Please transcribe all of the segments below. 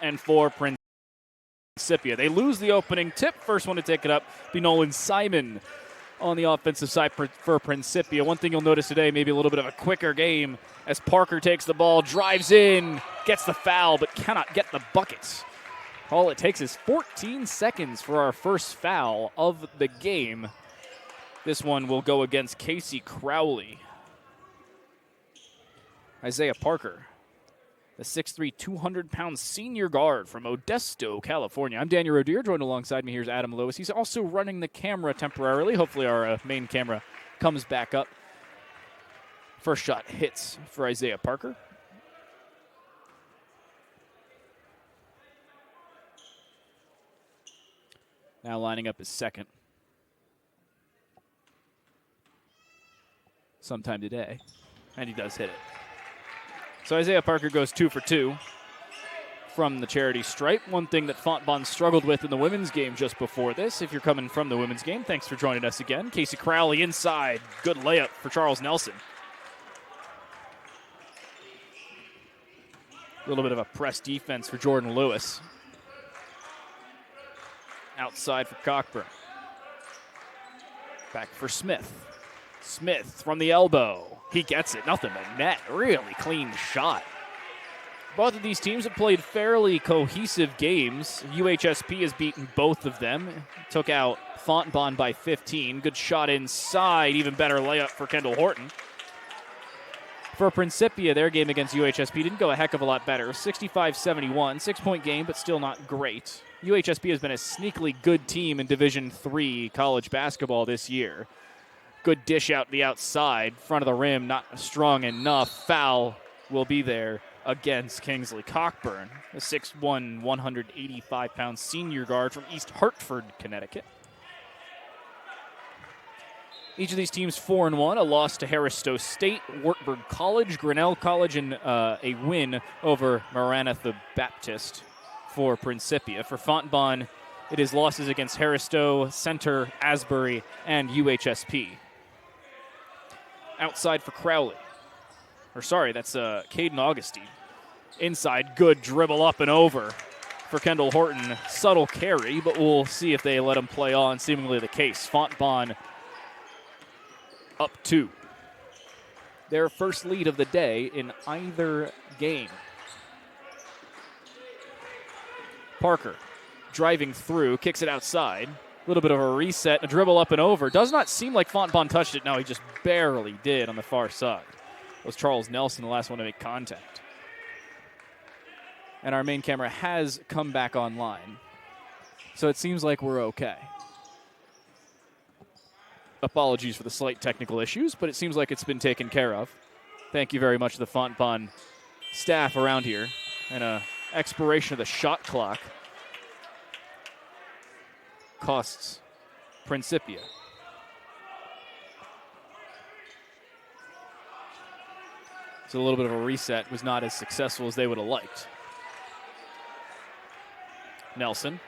and for Principia. They lose the opening tip. First one to take it up be Nolan Simon on the offensive side for Principia. One thing you'll notice today, maybe a little bit of a quicker game as Parker takes the ball, drives in, gets the foul, but cannot get the buckets. All it takes is 14 seconds for our first foul of the game. This one will go against Casey Crowley. Isaiah Parker, the 6'3", 200-pound senior guard from Modesto, California. I'm Daniel Roedier. Joined alongside me, here's Adam Lewis. He's also running the camera temporarily. Hopefully our main camera comes back up. First shot hits for Isaiah Parker. Now lining up his second. Sometime today. And he does hit it. So Isaiah Parker goes 2 for 2 from the charity stripe. One thing that Fontbonne struggled with in the women's game just before this. If you're coming from the women's game, thanks for joining us again. Casey Crowley inside. Good layup for Charles Nelson. A little bit of a press defense for Jordan Lewis. Outside for Cockburn. Back for Smith. Smith from the elbow. He gets it. Nothing but net. Really clean shot. Both of these teams have played fairly cohesive games. UHSP has beaten both of them. Took out Fontbonne by 15. Good shot inside. Even better layup for Kendall Horton. For Principia, their game against UHSP didn't go a heck of a lot better. 65-71. 6-point game, but still not great. UHSP has been a sneakily good team in Division III college basketball this year. Good dish out the outside. Front of the rim, not strong enough. Foul will be there against Kingsley Cockburn, a 6'1", 185-pound senior guard from East Hartford, Connecticut. Each of these teams 4-1, a loss to Harris-Stowe State, Wartburg College, Grinnell College, and a win over Maranatha Baptist for Principia. For Fontbonne, it is losses against Harris-Stowe, Center, Asbury, and UHSP. Outside for Crowley. That's Caden Augustine. Inside, good dribble up and over for Kendall Horton. Subtle carry, but we'll see if they let him play on. Seemingly the case. Fontbonne up 2. Their first lead of the day in either game. Parker driving through, kicks it outside. A little bit of a reset, a dribble up and over. Does not seem like Fontbonne touched it. No, he just barely did on the far side. It was Charles Nelson, the last one to make contact. And our main camera has come back online. So it seems like we're okay. Apologies for the slight technical issues, but it seems like it's been taken care of. Thank you very much to the Fontbonne staff around here. And an expiration of the shot clock costs Principia. So a little bit of a reset was not as successful as they would have liked. Nelson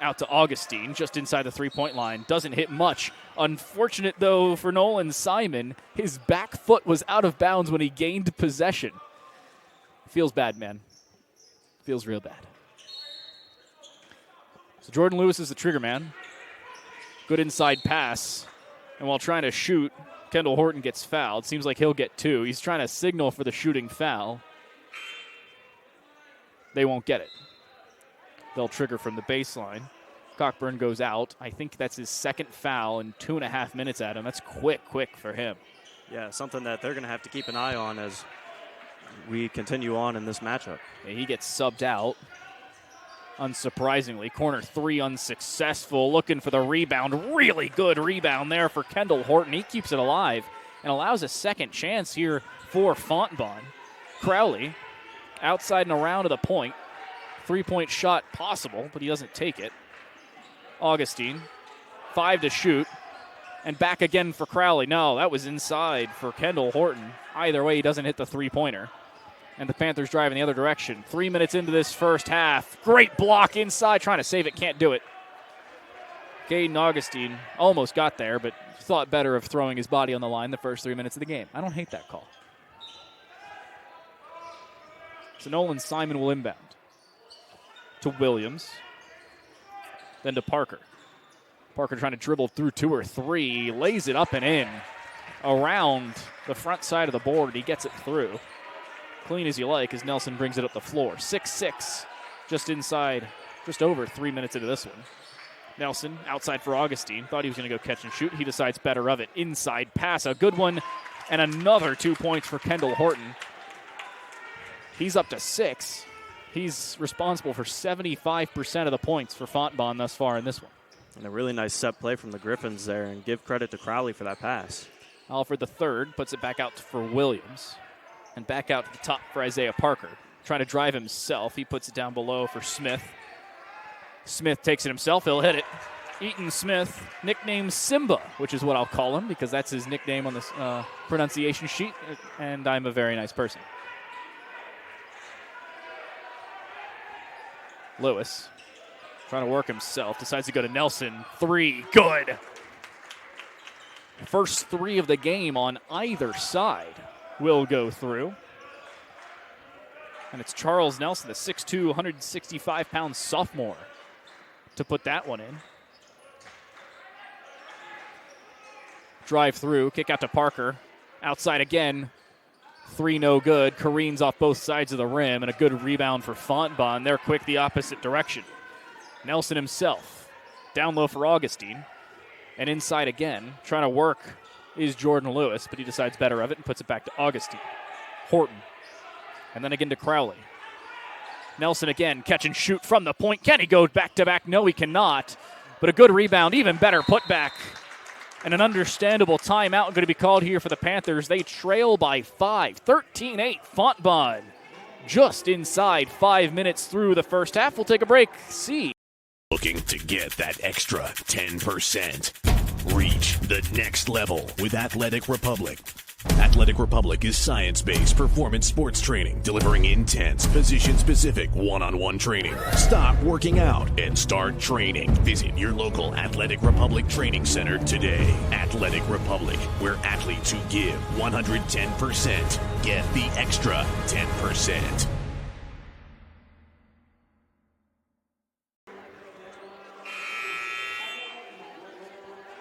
out to Augustine, just inside the three-point line. Doesn't hit much. Unfortunate, though, for Nolan Simon. His back foot was out of bounds when he gained possession. Feels bad, man. Feels real bad. So Jordan Lewis is the trigger man. Good inside pass. And while trying to shoot, Kendall Horton gets fouled. Seems like he'll get 2. He's trying to signal for the shooting foul. They won't get it. They'll trigger from the baseline. Cockburn goes out. I think that's his second foul in 2.5 minutes at him. That's quick for him. Yeah, something that they're going to have to keep an eye on as we continue on in this matchup. Yeah, he gets subbed out. Unsurprisingly, corner 3 unsuccessful. Looking for the rebound. Really good rebound there for Kendall Horton. He keeps it alive and allows a second chance here for Fontbonne. Crowley outside and around to the point. 3-point shot possible, but he doesn't take it. Augustine, 5 to shoot, and back again for Crowley. No, that was inside for Kendall Horton. Either way, he doesn't hit the three-pointer. And the Panthers drive in the other direction. 3 minutes into this first half. Great block inside, trying to save it, can't do it. Caden Augustine almost got there, but thought better of throwing his body on the line the first 3 minutes of the game. I don't hate that call. So Nolan Simon will inbound. to Williams. Then to Parker. Parker trying to dribble through 2 or 3. Lays it up and in. Around the front side of the board. He gets it through. Clean as you like as Nelson brings it up the floor. 6-6. Just inside. Just over 3 minutes into this one. Nelson outside for Augustine. Thought he was going to go catch and shoot. He decides better of it. Inside pass. A good one. And another 2 points for Kendall Horton. He's up to 6. He's responsible for 75% of the points for Fontbonne thus far in this one. And a really nice set play from the Griffins there, and give credit to Crowley for that pass. Alfred the third puts it back out for Williams. And back out to the top for Isaiah Parker. Trying to drive himself. He puts it down below for Smith. Smith takes it himself. He'll hit it. Eaton Smith, nicknamed Simba, which is what I'll call him because that's his nickname on this pronunciation sheet, and I'm a very nice person. Lewis, trying to work himself, decides to go to Nelson. 3, good. First 3 of the game on either side will go through. And it's Charles Nelson, the 6'2", 165-pound sophomore, to put that one in. Drive through, kick out to Parker. Outside again. 3 no good. Careens off both sides of the rim, and a good rebound for Fontbonne. They're quick the opposite direction. Nelson himself. Down low for Augustine. And inside again. Trying to work is Jordan Lewis, but he decides better of it and puts it back to Augustine. Horton. And then again to Crowley. Nelson again, catch and shoot from the point. Can he go back-to-back? No, he cannot. But a good rebound, even better putback. And an understandable timeout going to be called here for the Panthers. They trail by 5, 13-8, Fontbonne. Just inside 5 minutes through the first half. We'll take a break. See. Looking to get that extra 10%. Reach the next level with Athletic Republic. Athletic Republic is science-based performance sports training, delivering intense, position-specific, one-on-one training. Stop working out and start training. Visit your local Athletic Republic training center today. Athletic Republic, where athletes who give 110% get the extra 10%.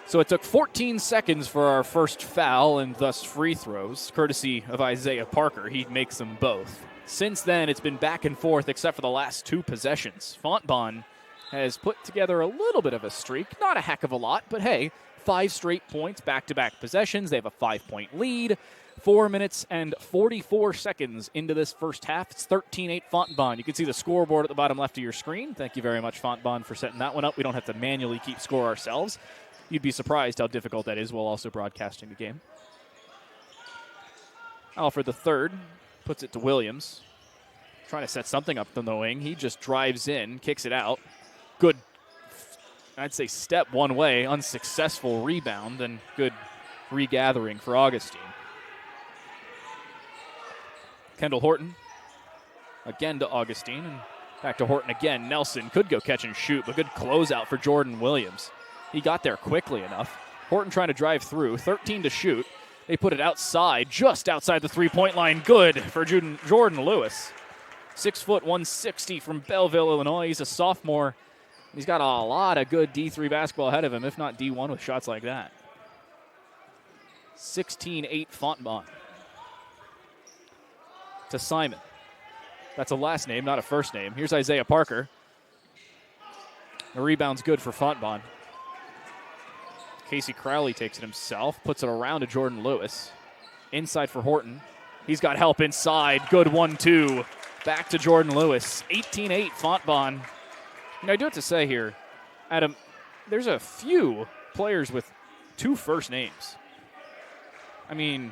So it took 14 seconds for our first foul and thus free throws, courtesy of Isaiah Parker. He makes them both. Since then, it's been back and forth except for the last 2 possessions. Fontbonne has put together a little bit of a streak. Not a heck of a lot, but hey, 5 straight points, back-to-back possessions. They have a 5-point lead. 4 minutes and 44 seconds into this first half. It's 13-8 Fontbonne. You can see the scoreboard at the bottom left of your screen. Thank you very much, Fontbonne, for setting that one up. We don't have to manually keep score ourselves. You'd be surprised how difficult that is while also broadcasting the game. Alfred the third puts it to Williams. Trying to set something up from the wing. He just drives in, kicks it out. Good, I'd say step one way, unsuccessful rebound, and good regathering for Augustine. Kendall Horton again to Augustine, and back to Horton again. Nelson could go catch and shoot, but good closeout for Jordan Williams. He got there quickly enough. Horton trying to drive through. 13 to shoot. They put it outside, just outside the three-point line. Good for Jordan Lewis. 6 foot 160 from Belleville, Illinois. He's a sophomore. He's got a lot of good D3 basketball ahead of him, if not D1 with shots like that. 16-8 Fontbonne. To Simon. That's a last name, not a first name. Here's Isaiah Parker. The rebound's good for Fontbonne. Casey Crowley takes it himself, puts it around to Jordan Lewis. Inside for Horton. He's got help inside. Good 1-2. Back to Jordan Lewis. 18-8 Fontbonne. You know, I do have to say here, Adam, there's a few players with 2 first names. I mean,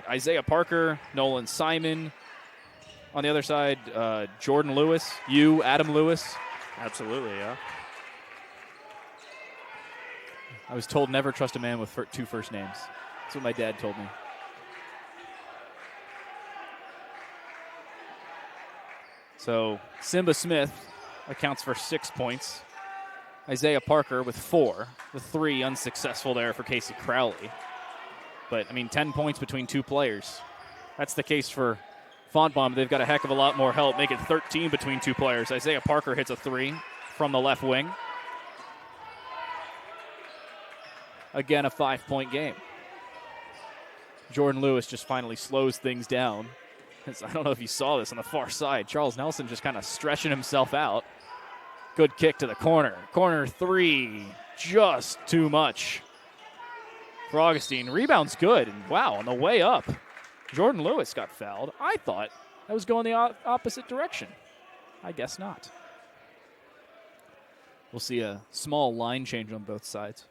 Isaiah Parker, Nolan Simon. On the other side, Jordan Lewis, Adam Lewis. Absolutely, yeah. I was told never trust a man with 2 first names. That's what my dad told me. So Simba Smith accounts for 6 points. Isaiah Parker with 4. The 3 unsuccessful there for Casey Crowley. But, 10 points between 2 players. That's the case for Fontbonne, they've got a heck of a lot more help, make it 13 between two players. Isaiah Parker hits a 3 from the left wing. Again, a 5-point game. Jordan Lewis just finally slows things down. I don't know if you saw this on the far side. Charles Nelson just kind of stretching himself out. Good kick to the corner. Corner 3, just too much for Augustine. Rebound's good, and wow, on the way up, Jordan Lewis got fouled. I thought that was going the opposite direction. I guess not. We'll see a small line change on both sides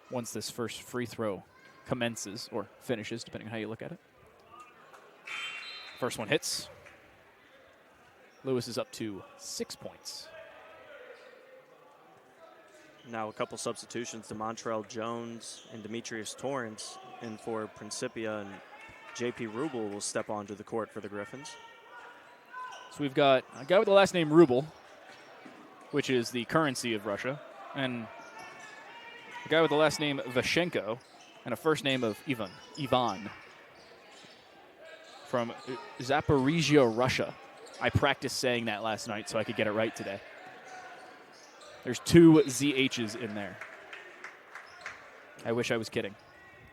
once this first free throw commences or finishes, depending on how you look at it. First one hits. Lewis is up to 6 points. Now a couple substitutions. DeMontrell Jones and Demetrius Torrance in for Principia, and J.P. Rubel will step onto the court for the Griffins. So we've got a guy with the last name Rubel, which is the currency of Russia, and a guy with the last name Vashenko and a first name of Ivan from Zaporizhia, Russia. I practiced saying that last night so I could get it right today. There's 2 ZHs in there. I wish I was kidding.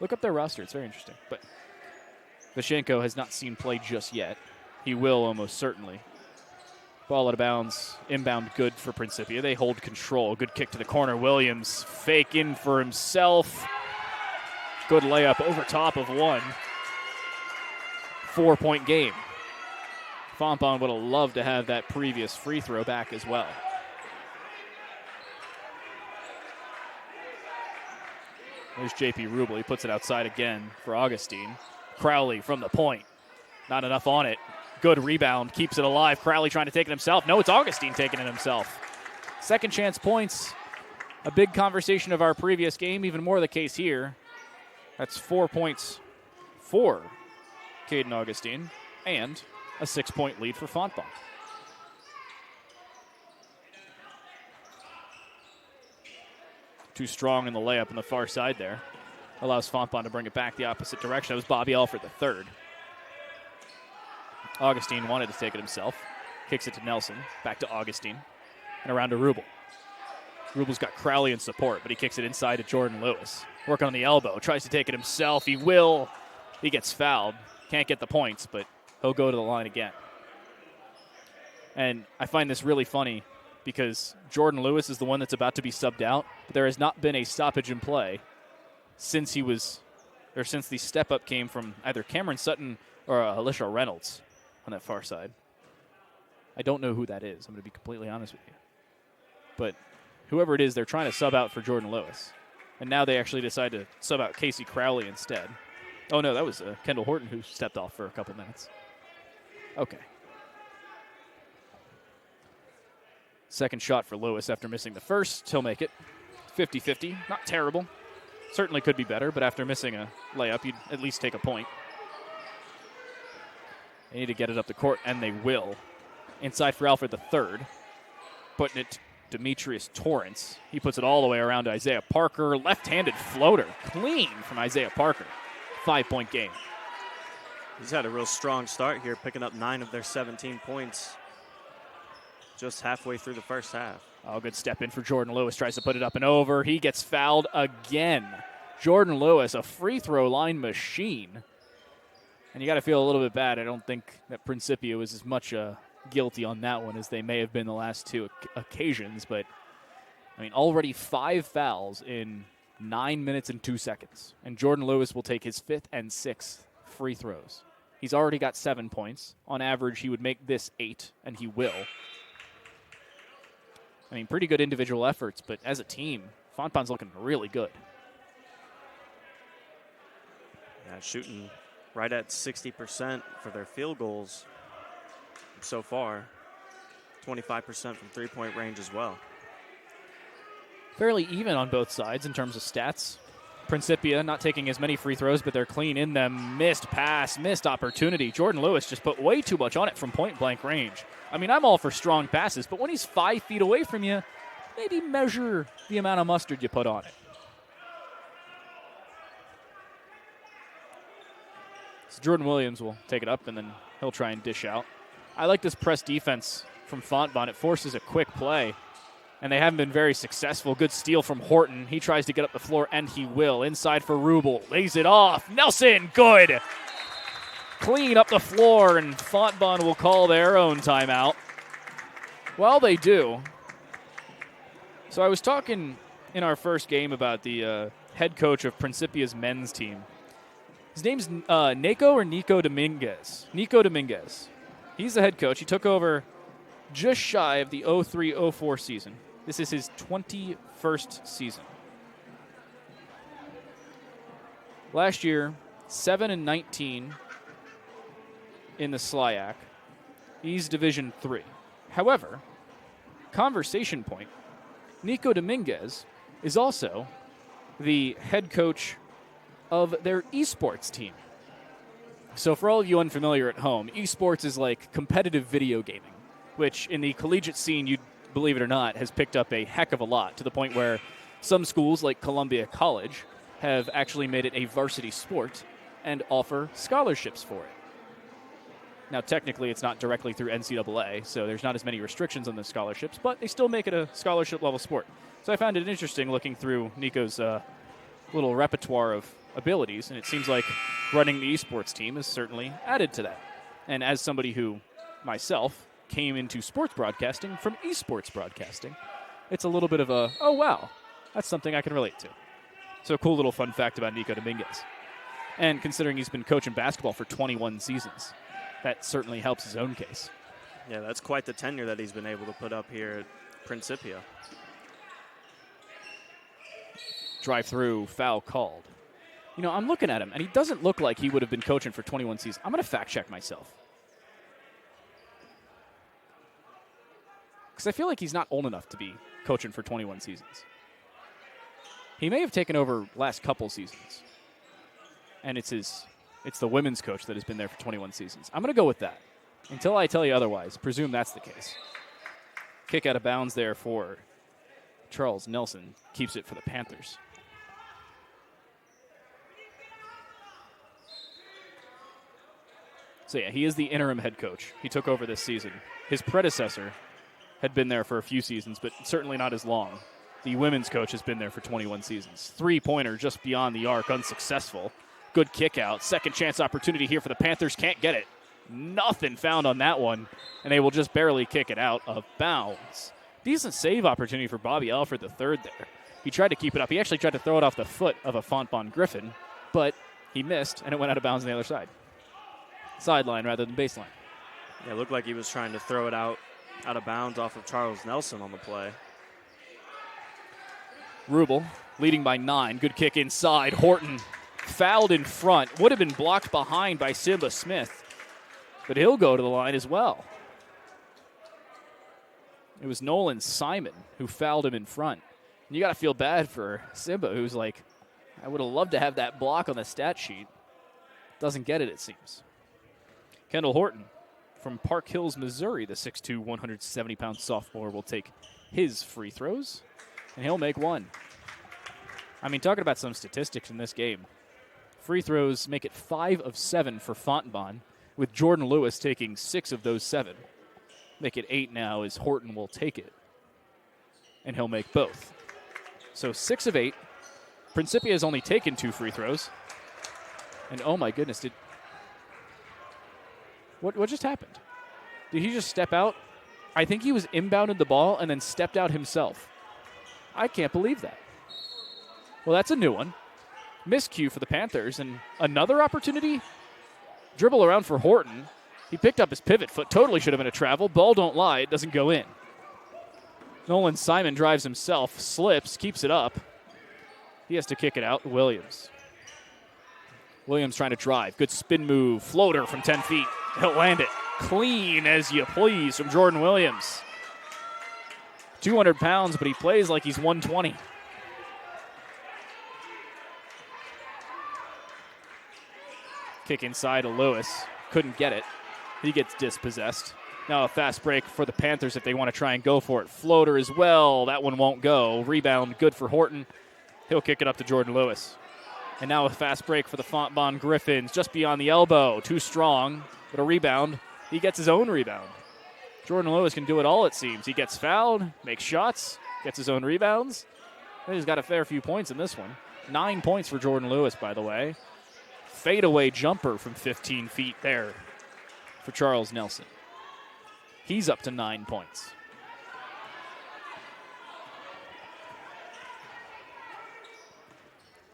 Look up their roster. It's very interesting. But Vashenko has not seen play just yet. He will almost certainly. Ball out of bounds. Inbound good for Principia. They hold control. Good kick to the corner. Williams fake in for himself. Good layup over top of one. 4-point game. Fontbonne would have loved to have that previous free throw back as well. There's J.P. Rubel. He puts it outside again for Augustine. Crowley from the point. Not enough on it. Good rebound. Keeps it alive. Crowley trying to take it himself. No, it's Augustine taking it himself. Second chance points. A big conversation of our previous game. Even more the case here. That's 4 points for Caden Augustine. And a 6-point lead for Fontbonne. Too strong in the layup on the far side there. Allows Fontbonne to bring it back the opposite direction. That was Bobby Alford the third. Augustine wanted to take it himself. Kicks it to Nelson. Back to Augustine. And around to Rubel. Rubel's got Crowley in support, but he kicks it inside to Jordan Lewis. Working on the elbow. Tries to take it himself. He will. He gets fouled. Can't get the points, but he'll go to the line again. And I find this really funny because Jordan Lewis is the one that's about to be subbed out. But there has not been a stoppage in play since since the step up came from either Cameron Sutton or Alicia Reynolds on that far side. I don't know who that is. I'm going to be completely honest with you. But whoever it is, they're trying to sub out for Jordan Lewis. And now they actually decide to sub out Casey Crowley instead. Oh, no, that was Kendall Horton who stepped off for a couple minutes. Okay. Second shot for Lewis after missing the first. He'll make it 50-50. Not terrible. Certainly could be better, but after missing a layup, you'd at least take a point. They need to get it up the court, and they will. Inside for Alfred the third. Putting it to Demetrius Torrance. He puts it all the way around to Isaiah Parker. Left-handed floater. Clean from Isaiah Parker. 5-point game. He's had a real strong start here, picking up 9 of their 17 points just halfway through the first half. Oh, good step in for Jordan Lewis. Tries to put it up and over. He gets fouled again. Jordan Lewis, a free throw line machine. And you got to feel a little bit bad. I don't think that Principia was as much guilty on that one as they may have been the last 2 occasions. But, I mean, already 5 fouls in 9 minutes and 2 seconds. And Jordan Lewis will take his 5th and 6th free throws. He's already got 7 points. On average, he would make this 8, and he will. I mean, pretty good individual efforts, but as a team, Fontbonne's looking really good. Yeah, shooting right at 60% for their field goals so far. 25% from three-point range as well. Fairly even on both sides in terms of stats. Principia not taking as many free throws, but they're clean in them. Missed pass, missed opportunity. Jordan Lewis just put way too much on it from point-blank range. I mean, I'm all for strong passes, but when he's 5 feet away from you, maybe measure the amount of mustard you put on it. So Jordan Williams will take it up, and then he'll try and dish out. I like this press defense from Fontbonne. It forces a quick play, and they haven't been very successful. Good steal from Horton. He tries to get up the floor, and he will. Inside for Rubel. Lays it off. Nelson, good. Clean up the floor, and Fontbonne will call their own timeout. Well, they do. So I was talking in our first game about the head coach of Principia's men's team. His name's Nico Dominguez. Nico Dominguez. He's the head coach. He took over just shy of the 03-04 season. This is his 21st season. Last year, 7-19 in the SLIAC. He's Division III. However, conversation point, Nico Dominguez is also the head coach of their esports team. So for all of you unfamiliar at home, esports is like competitive video gaming, which in the collegiate scene, you'd believe it or not, has picked up a heck of a lot, to the point where some schools like Columbia College have actually made it a varsity sport and offer scholarships for it. Now, technically, it's not directly through NCAA, so there's not as many restrictions on the scholarships, but they still make it a scholarship-level sport. So I found it interesting looking through Nico's little repertoire of abilities, and it seems like running the esports team has certainly added to that. And as somebody who, myself, came into sports broadcasting from esports broadcasting, it's a little bit of a, oh, wow, that's something I can relate to. So a cool little fun fact about Nico Dominguez. And considering he's been coaching basketball for 21 seasons, that certainly helps his own case. Yeah, that's quite the tenure that he's been able to put up here at Principia. Drive through, foul called. You know, I'm looking at him, and he doesn't look like he would have been coaching for 21 seasons. I'm going to fact check myself. Because I feel like he's not old enough to be coaching for 21 seasons. He may have taken over last couple seasons. And it's the women's coach that has been there for 21 seasons. I'm going to go with that. Until I tell you otherwise, presume that's the case. Kick out of bounds there for Charles Nelson. Keeps it for the Panthers. So, yeah, he is the interim head coach. He took over this season. His predecessor had been there for a few seasons, but certainly not as long. The women's coach has been there for 21 seasons. Three-pointer just beyond the arc, unsuccessful. Good kick out. Second chance opportunity here for the Panthers. Can't get it. Nothing found on that one, and they will just barely kick it out of bounds. Decent save opportunity for Bobby Alfred III there. He tried to keep it up. He actually tried to throw it off the foot of a Fontbonne Griffin, but he missed, and it went out of bounds on the other side. Sideline rather than baseline. Yeah, it looked like he was trying to throw it out of bounds off of Charles Nelson on the play. Rubel leading by 9. Good kick inside. Horton fouled in front. Would have been blocked behind by Simba Smith, but he'll go to the line as well. It was Nolan Simon who fouled him in front. And you got to feel bad for Simba, who's like, I would have loved to have that block on the stat sheet. Doesn't get it, it seems. Kendall Horton from Park Hills, Missouri, the 6'2", 170-pound sophomore, will take his free throws, and he'll make one. I mean, talking about some statistics in this game, free throws make it 5 of 7 for Fontbonne, with Jordan Lewis taking 6 of those 7. Make it 8 now as Horton will take it, and he'll make both. So 6 of 8. Principia has only taken 2 free throws, and oh my goodness, What just happened? Did he just step out? I think he was inbounded the ball and then stepped out himself. I can't believe that. Well, that's a new one. Miscue for the Panthers, and another opportunity. Dribble around for Horton. He picked up his pivot foot. Totally should have been a travel. Ball don't lie. It doesn't go in. Nolan Simon drives himself, slips, keeps it up. He has to kick it out. Williams trying to drive. Good spin move. Floater from 10 feet. He'll land it clean as you please from Jordan Williams. 200 pounds, but he plays like he's 120. Kick inside to Lewis. Couldn't get it. He gets dispossessed. Now a fast break for the Panthers if they want to try and go for it. Floater as well. That one won't go. Rebound good for Horton. He'll kick it up to Jordan Lewis. And now a fast break for the Fontbonne Griffins, just beyond the elbow. Too strong, but a rebound. He gets his own rebound. Jordan Lewis can do it all, it seems. He gets fouled, makes shots, gets his own rebounds. He's got a fair few points in this one. 9 points for Jordan Lewis, by the way. Fadeaway jumper from 15 feet there for Charles Nelson. He's up to 9 points.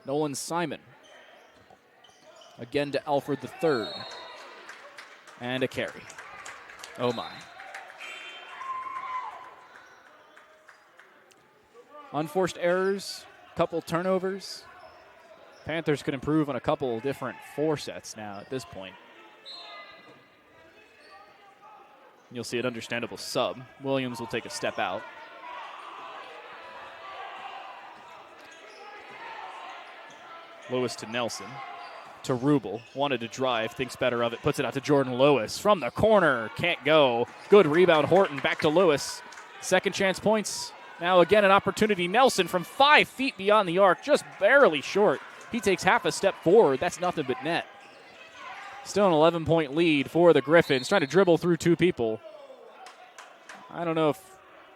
Nolan Simon. Again to Alfred III. And a carry. Oh my. Unforced errors, couple turnovers. Panthers could improve on a couple different 4 sets now at this point. You'll see an understandable sub. Williams will take a step out. Lewis to Nelson. To Rubel. Wanted to drive. Thinks better of it. Puts it out to Jordan Lewis. From the corner. Can't go. Good rebound. Horton. Back to Lewis. Second chance points. Now again an opportunity. Nelson from 5 feet beyond the arc. Just barely short. He takes half a step forward. That's nothing but net. Still an 11-point lead for the Griffins. Trying to dribble through 2 people. I don't know if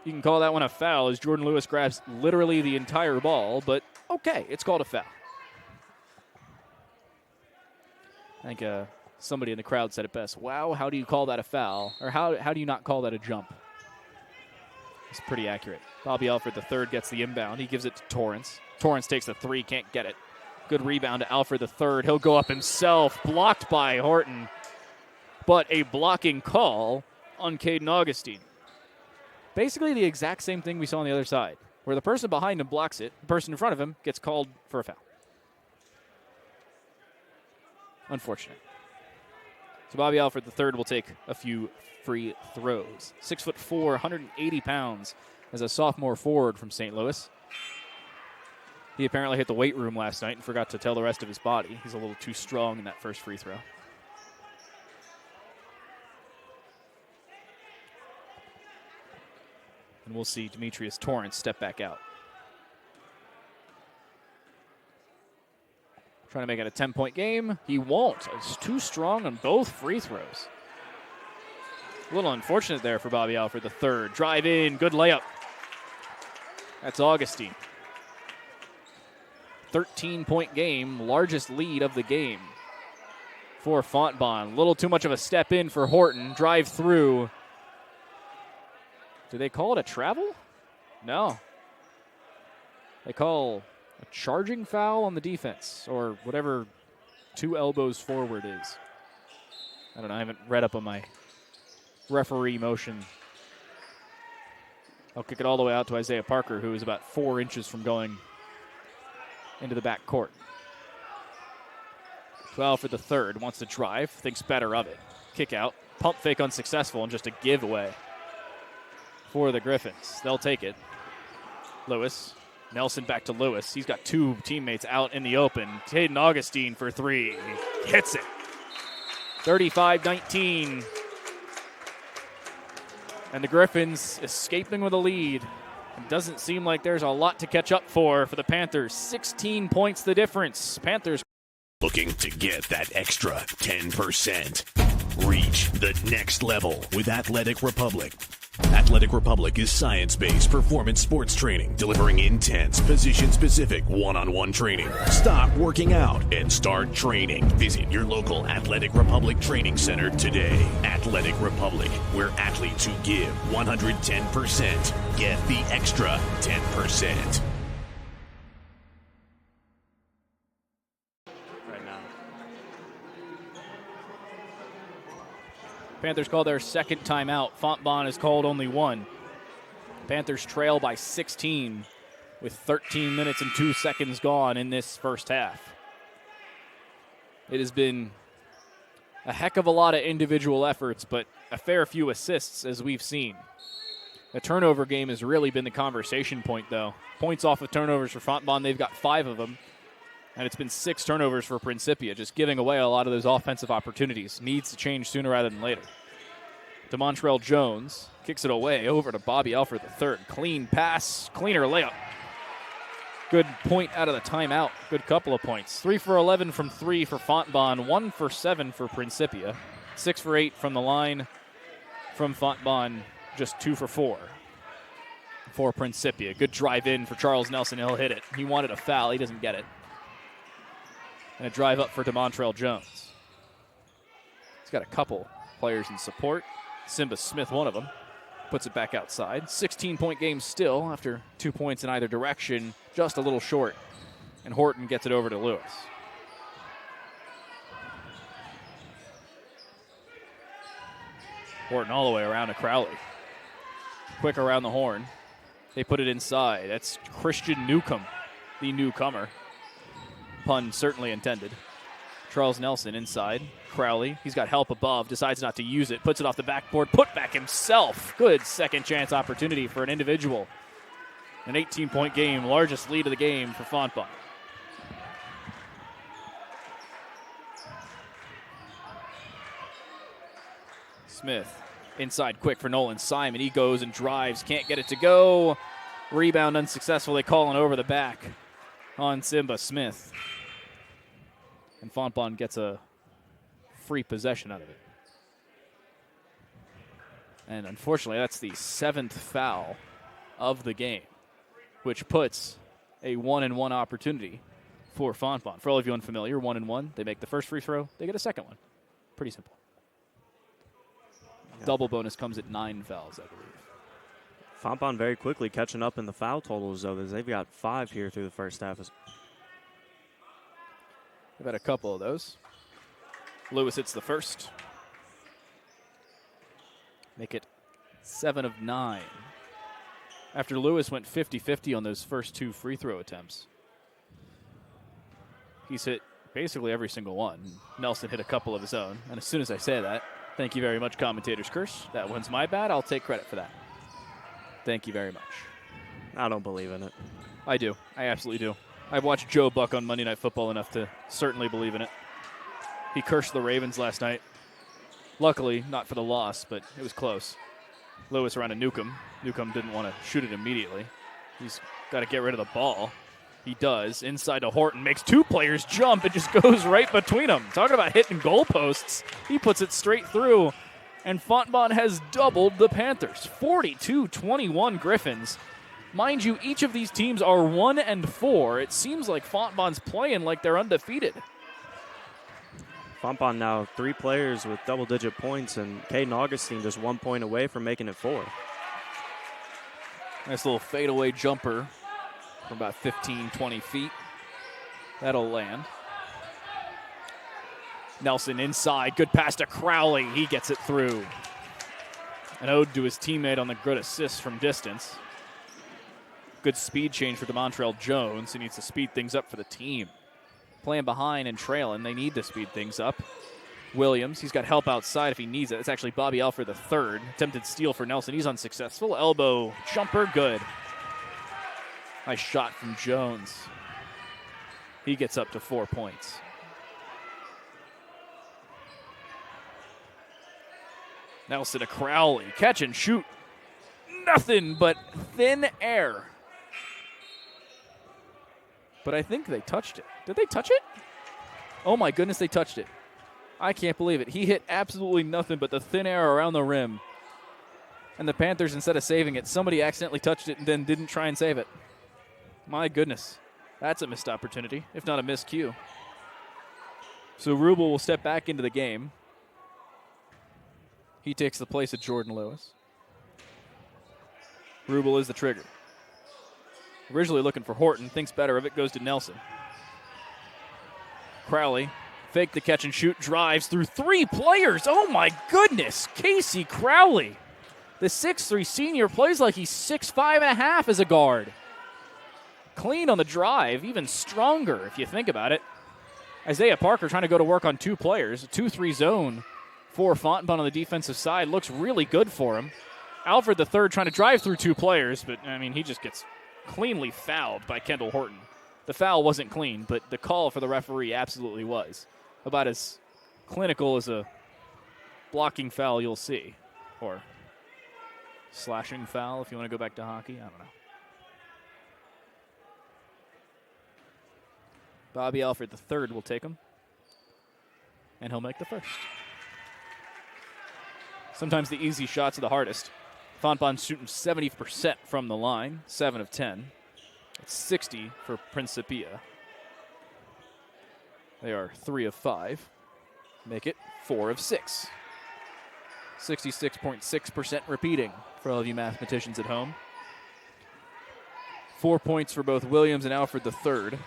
you can call that one a foul as Jordan Lewis grabs literally the entire ball. But okay, it's called a foul. I think somebody in the crowd said it best. Wow, how do you call that a foul? Or how do you not call that a jump? It's pretty accurate. Bobby Alfred III gets the inbound. He gives it to Torrance. Torrance takes the 3, can't get it. Good rebound to Alfred III. He'll go up himself. Blocked by Horton. But a blocking call on Caden Augustine. Basically the exact same thing we saw on the other side, where the person behind him blocks it, the person in front of him gets called for a foul. Unfortunate. So Bobby Alfred III will take a few free throws. 6'4", 180 pounds as a sophomore forward from St. Louis. He apparently hit the weight room last night and forgot to tell the rest of his body. He's a little too strong in that first free throw. And we'll see Demetrius Torrance step back out. Trying to make it a 10-point game. He won't. It's too strong on both free throws. A little unfortunate there for Bobby Alfred III. Drive in, good layup. That's Augustine. 13-point game, largest lead of the game for Fontbonne. A little too much of a step in for Horton. Drive through. Do they call it a travel? No. They call a charging foul on the defense, or whatever 2 elbows forward is. I don't know. I haven't read up on my referee motion. I'll kick it all the way out to Isaiah Parker, who is about 4 inches from going into the back court. 12 for the third. Wants to drive. Thinks better of it. Kick out. Pump fake unsuccessful, and just a giveaway for the Griffins. They'll take it. Lewis. Nelson back to Lewis. He's got 2 teammates out in the open. Caden Augustine for 3. Hits it. 35-19. And the Griffins escaping with a lead. It doesn't seem like there's a lot to catch up for the Panthers. 16 points the difference. Panthers Looking to get that extra 10%. Reach the next level with Athletic Republic. Athletic Republic is science-based performance sports training, delivering intense, position-specific, one-on-one training. Stop working out and start training. Visit your local Athletic Republic training center today. Athletic Republic, where athletes who give 110% get the extra 10%. Panthers call their second timeout. Fontbonne has called only 1. Panthers trail by 16 with 13 minutes and 2 seconds gone in this first half. It has been a heck of a lot of individual efforts, but a fair few assists as we've seen. The turnover game has really been the conversation point, though. Points off of turnovers for Fontbonne, they've got 5 of them. And it's been 6 turnovers for Principia, just giving away a lot of those offensive opportunities. Needs to change sooner rather than later. DeMontrell Jones kicks it away over to Bobby Alfred III. Clean pass, cleaner layup. Good point out of the timeout. Good couple of points. 3 for 11 from 3 for Fontbonne. 1 for 7 for Principia. 6 for 8 from the line from Fontbonne. Just 2 for 4 for Principia. Good drive in for Charles Nelson. He'll hit it. He wanted a foul. He doesn't get it. And a drive up for DeMontrell Jones. He's got a couple players in support. Simba Smith, one of them, puts it back outside. 16-point game still after 2 points in either direction. Just a little short. And Horton gets it over to Lewis. Horton all the way around to Crowley. Quick around the horn. They put it inside. That's Christian Newcomb, the newcomer. Pun certainly intended. Charles Nelson inside. Crowley, he's got help above, decides not to use it, puts it off the backboard, put back himself. Good second chance opportunity for an individual. An 18-point game, largest lead of the game for Fontbonne. Smith inside quick for Nolan Simon. He goes and drives, can't get it to go. Rebound unsuccessful. They call it over the back on Simba Smith. And Fontbonne gets a free possession out of it. And unfortunately, that's the 7th foul of the game, which puts a 1-and-1 opportunity for Fontbonne. For all of you unfamiliar, 1-and-1, they make the first free throw, they get a second one. Pretty simple. Yeah. Double bonus comes at 9 fouls, I believe. Fontbonne very quickly catching up in the foul totals, though. They've got 5 here through the first half. We've had a couple of those. Lewis hits the first. Make it 7 of 9. After Lewis went 50-50 on those first 2 free throw attempts. He's hit basically every single one. Nelson hit a couple of his own. And as soon as I say that, thank you very much, commentator's curse. That one's my bad. I'll take credit for that. Thank you very much. I don't believe in it. I do. I absolutely do. I've watched Joe Buck on Monday Night Football enough to certainly believe in it. He cursed the Ravens last night. Luckily, not for the loss, but it was close. Lewis around to Newcomb. Newcomb didn't want to shoot it immediately. He's got to get rid of the ball. He does. Inside to Horton. Makes 2 players jump. It just goes right between them. Talking about hitting goalposts. He puts it straight through. And Fontbonne has doubled the Panthers. 42-21 Griffins. Mind you, each of these teams are 1-4. It seems like Fontbonne's playing like they're undefeated. Fontbonne now 3 players with double-digit points, and Caden Augustine just 1 point away from making it 4. Nice little fadeaway jumper from about 15, 20 feet. That'll land. Nelson inside. Good pass to Crowley. He gets it through. An ode to his teammate on the good assist from distance. Good speed change for DeMontrell Jones. He needs to speed things up for the team. Playing behind and trailing, they need to speed things up. Williams, he's got help outside if he needs it. It's actually Bobby Alford the third. Attempted steal for Nelson. He's unsuccessful. Elbow jumper, good. Nice shot from Jones. He gets up to 4 points. Nelson to Crowley. Catch and shoot. Nothing but thin air. But I think they touched it. Did they touch it? Oh my goodness, they touched it. I can't believe it. He hit absolutely nothing but the thin air around the rim. And the Panthers, instead of saving it, somebody accidentally touched it and then didn't try and save it. My goodness. That's a missed opportunity, if not a miscue. So Rubel will step back into the game. He takes the place of Jordan Lewis. Rubel is the trigger. Originally looking for Horton, thinks better of it, goes to Nelson. Crowley, fake the catch and shoot, drives through 3 players. Oh my goodness, Casey Crowley. The 6'3 senior plays like he's 6'5.5 as a guard. Clean on the drive, even stronger if you think about it. Isaiah Parker trying to go to work on 2 players. A 2-3 zone for Fontbonne on the defensive side. Looks really good for him. Alfred the third trying to drive through 2 players, but I mean, he just gets cleanly fouled by Kendall Horton. The foul wasn't clean, but the call for the referee absolutely was. About as clinical as a blocking foul you'll see. Or slashing foul if you want to go back to hockey. I don't know. Bobby Alford III will take him, and he'll make the first. Sometimes the easy shots are the hardest. Fontbonne shooting 70% from the line, 7 of 10. It's 60 for Principia. They are 3 of 5. Make it 4 of 6. 66.6% repeating for all of you mathematicians at home. 4 points for both Williams and Alfred III.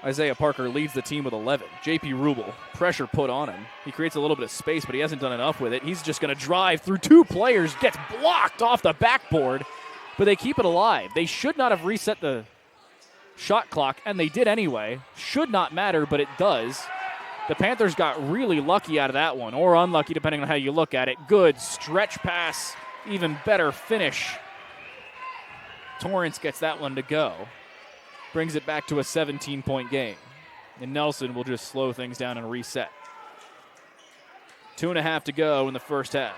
Isaiah Parker leads the team with 11. J.P. Rubel, pressure put on him. He creates a little bit of space, but he hasn't done enough with it. He's just going to drive through 2 players, gets blocked off the backboard, but they keep it alive. They should not have reset the shot clock, and they did anyway. Should not matter, but it does. The Panthers got really lucky out of that one, or unlucky, depending on how you look at it. Good stretch pass, even better finish. Torrance gets that one to go. Brings it back to a 17-point game. And Nelson will just slow things down and reset. 2.5 to go in the first half.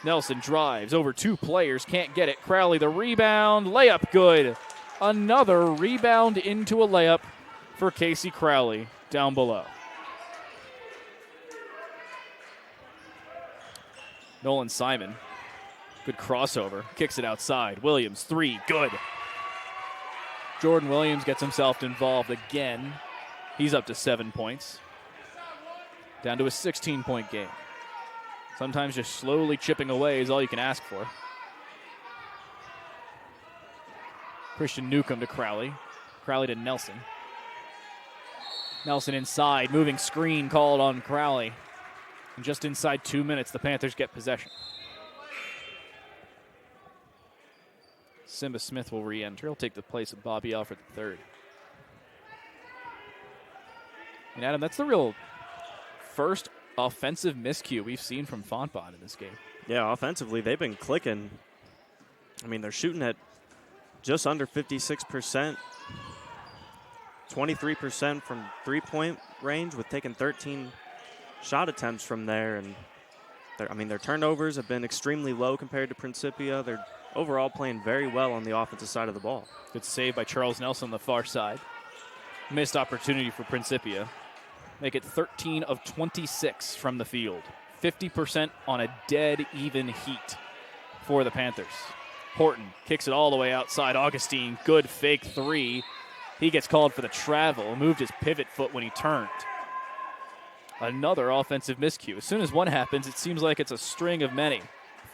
Nelson drives over 2 players, can't get it. Crowley the rebound, layup good. Another rebound into a layup for Casey Crowley down below. Nolan Simon, good crossover, kicks it outside. Williams, 3, good. Jordan Williams gets himself involved again. He's up to 7 points. Down to a 16-point game. Sometimes just slowly chipping away is all you can ask for. Christian Newcomb to Crowley. Crowley to Nelson. Nelson inside, moving screen called on Crowley. And just inside 2 minutes, the Panthers get possession. Simba Smith will re-enter. He'll take the place of Bobby Alford III. And Adam, that's the real first offensive miscue we've seen from Fontbonne in this game. Yeah, offensively, they've been clicking. I mean, they're shooting at just under 56%, 23% from three-point range, with taking 13 shot attempts from there. And their turnovers have been extremely low compared to Principia. They're overall playing very well on the offensive side of the ball. Good save by Charles Nelson on the far side. Missed opportunity for Principia. Make it 13 of 26 from the field. 50% on a dead even heat for the Panthers. Horton kicks it all the way outside. Augustine, good fake 3. He gets called for the travel. Moved his pivot foot when he turned. Another offensive miscue. As soon as one happens, it seems like it's a string of many.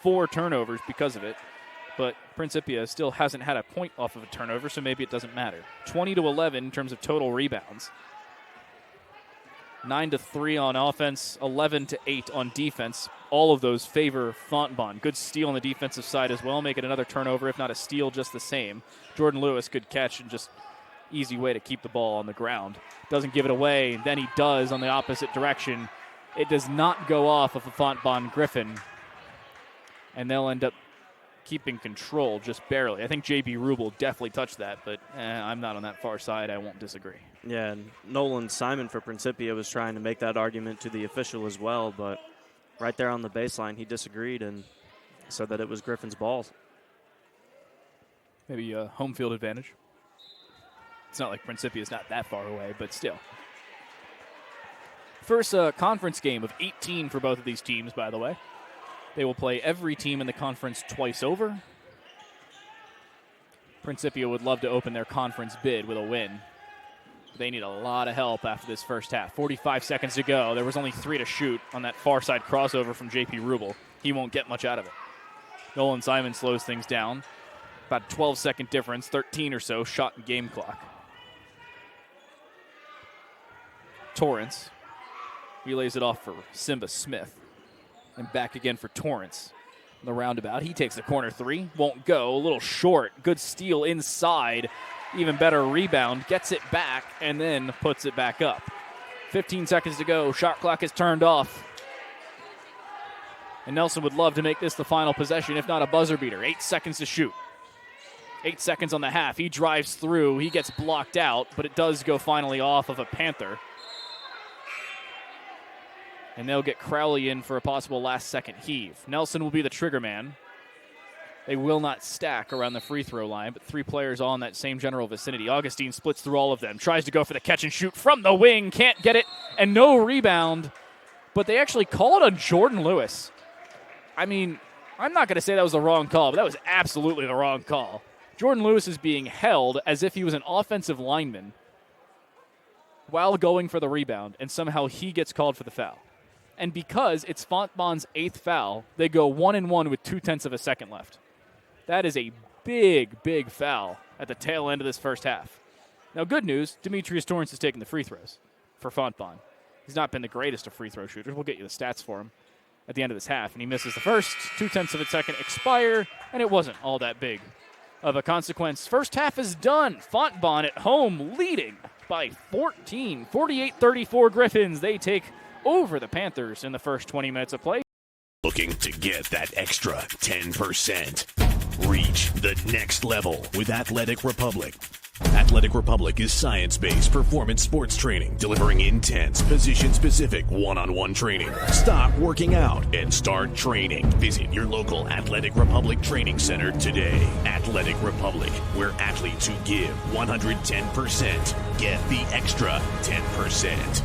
4 turnovers because of it. But Principia still hasn't had a point off of a turnover, so maybe it doesn't matter. 20 to 11 in terms of total rebounds. 9 to 3 on offense, 11 to 8 on defense. All of those favor Fontbonne. Good steal on the defensive side as well. Make it another turnover, if not a steal, just the same. Jordan Lewis, good catch and just easy way to keep the ball on the ground. Doesn't give it away. Then he does on the opposite direction. It does not go off of a Fontbonne Griffin. And they'll end up keeping control just barely. I think J.B. Rubel definitely touched that, but I'm not on that far side. I won't disagree. Yeah, and Nolan Simon for Principia was trying to make that argument to the official as well, but right there on the baseline, he disagreed and said that it was Griffin's ball. Maybe a home field advantage. It's not like Principia is not that far away, but still. First conference game of 18 for both of these teams, by the way. They will play every team in the conference twice over. Principia would love to open their conference bid with a win. They need a lot of help after this first half. 45 seconds to go. There was only 3 to shoot on that far side crossover from J.P. Rubel. He won't get much out of it. Nolan Simon slows things down. About a 12-second difference, 13 or so shot in game clock. Torrance relays it off for Simba Smith. And back again for Torrance. The roundabout. He takes the corner 3. Won't go. A little short. Good steal inside. Even better rebound. Gets it back and then puts it back up. 15 seconds to go. Shot clock is turned off. And Nelson would love to make this the final possession, if not a buzzer beater. 8 seconds to shoot. 8 seconds on the half. He drives through. He gets blocked out, but it does go finally off of a Panther. And they'll get Crowley in for a possible last-second heave. Nelson will be the trigger man. They will not stack around the free throw line, but 3 players all in that same general vicinity. Augustine splits through all of them, tries to go for the catch and shoot from the wing, can't get it, and no rebound. But they actually called on Jordan Lewis. I mean, I'm not going to say that was the wrong call, but that was absolutely the wrong call. Jordan Lewis is being held as if he was an offensive lineman while going for the rebound, and somehow he gets called for the foul. And because it's Fontbonne's 8th foul, they go 1-1 with 0.2 of a second left. That is a big, big foul at the tail end of this first half. Now, good news, Demetrius Torrance is taking the free throws for Fontbonne. He's not been the greatest of free throw shooters. We'll get you the stats for him at the end of this half. And he misses the first, 0.2 of a second expire, and it wasn't all that big of a consequence. First half is done. Fontbonne at home leading by 14. 48-34 Griffins. They take over the Panthers in the first 20 minutes of play. Looking to get that extra 10%. Reach the next level with Athletic Republic. Athletic Republic is science-based performance sports training, delivering intense, position-specific one-on-one training. Stop working out and start training. Visit your local Athletic Republic training center today. Athletic Republic, where athletes who give 110% get the extra 10%.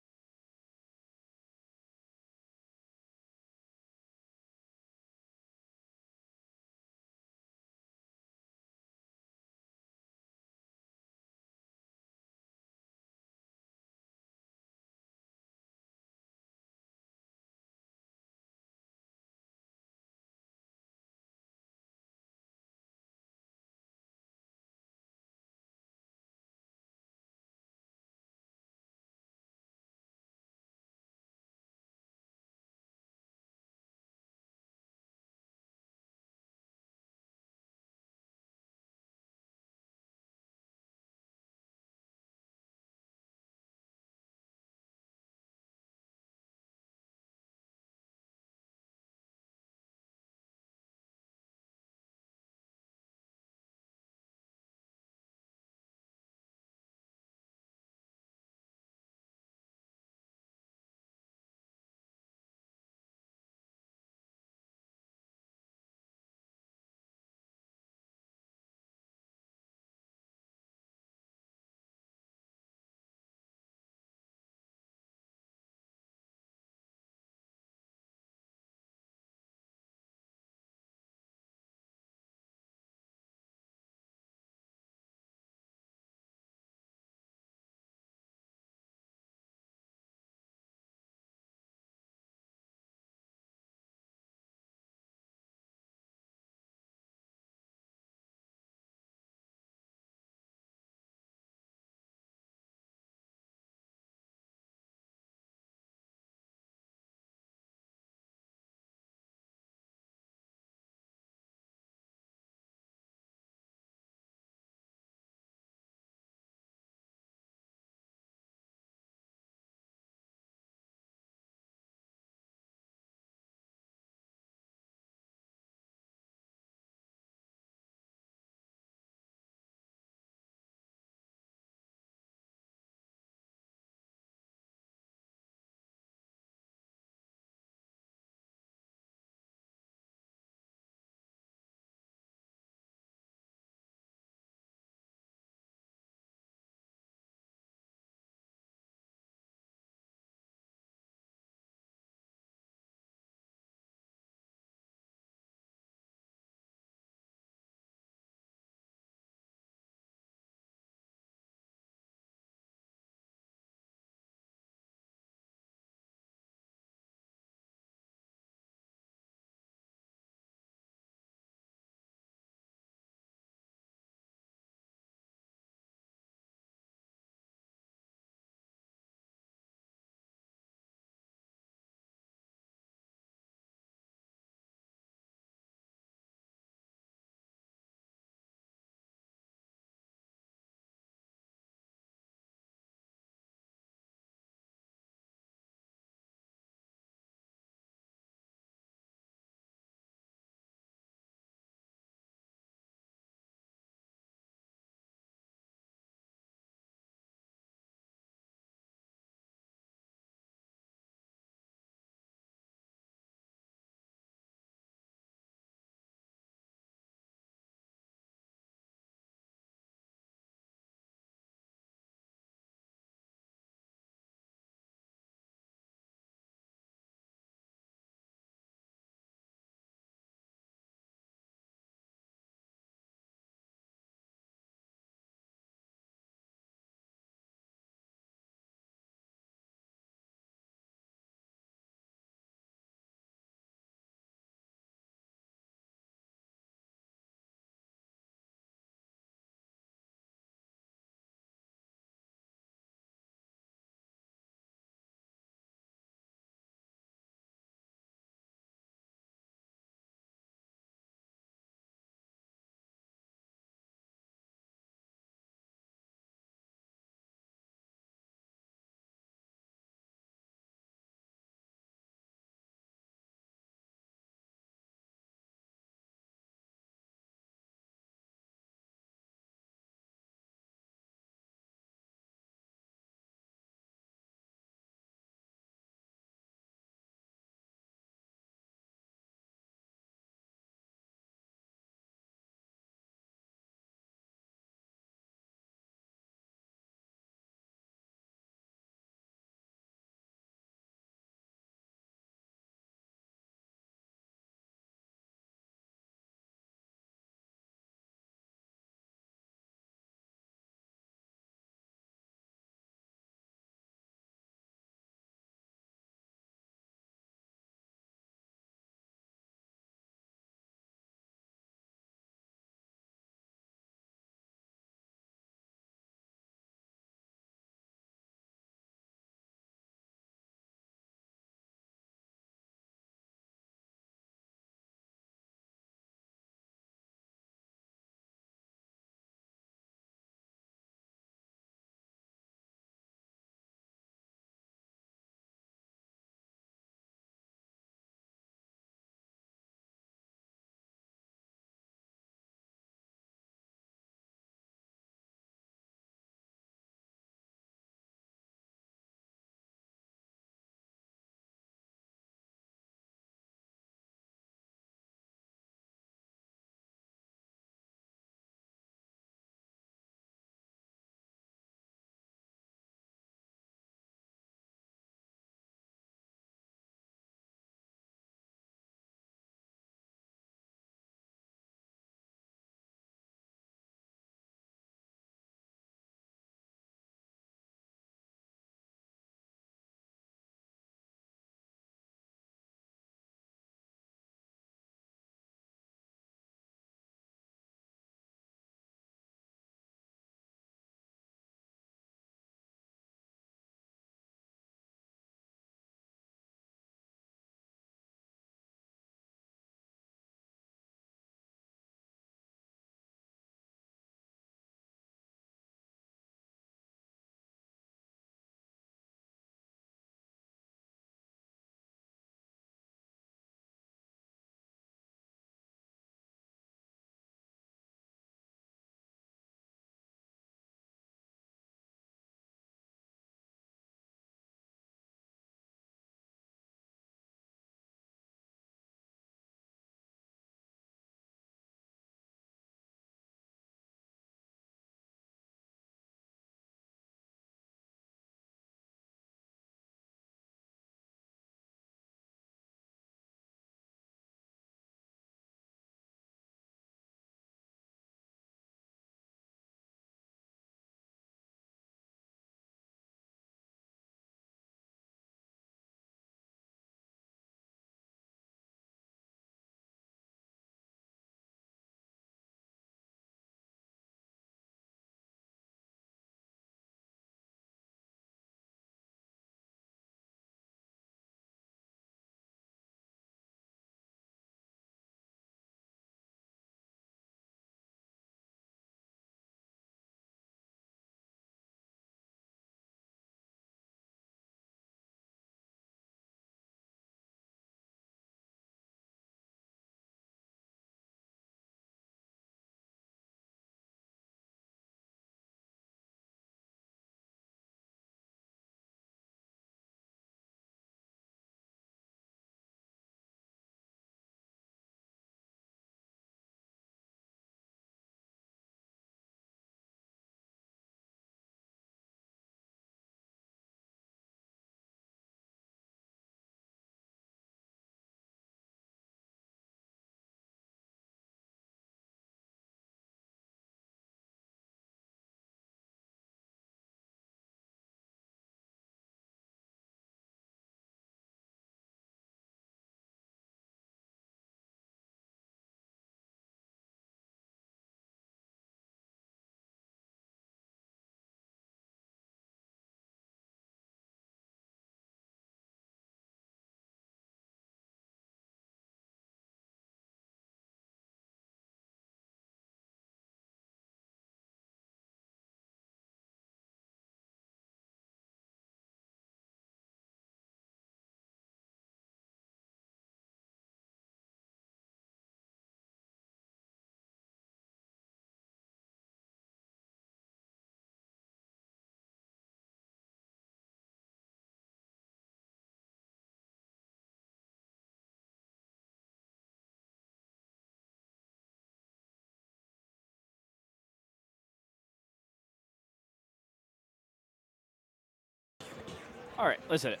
All right, let's hit it.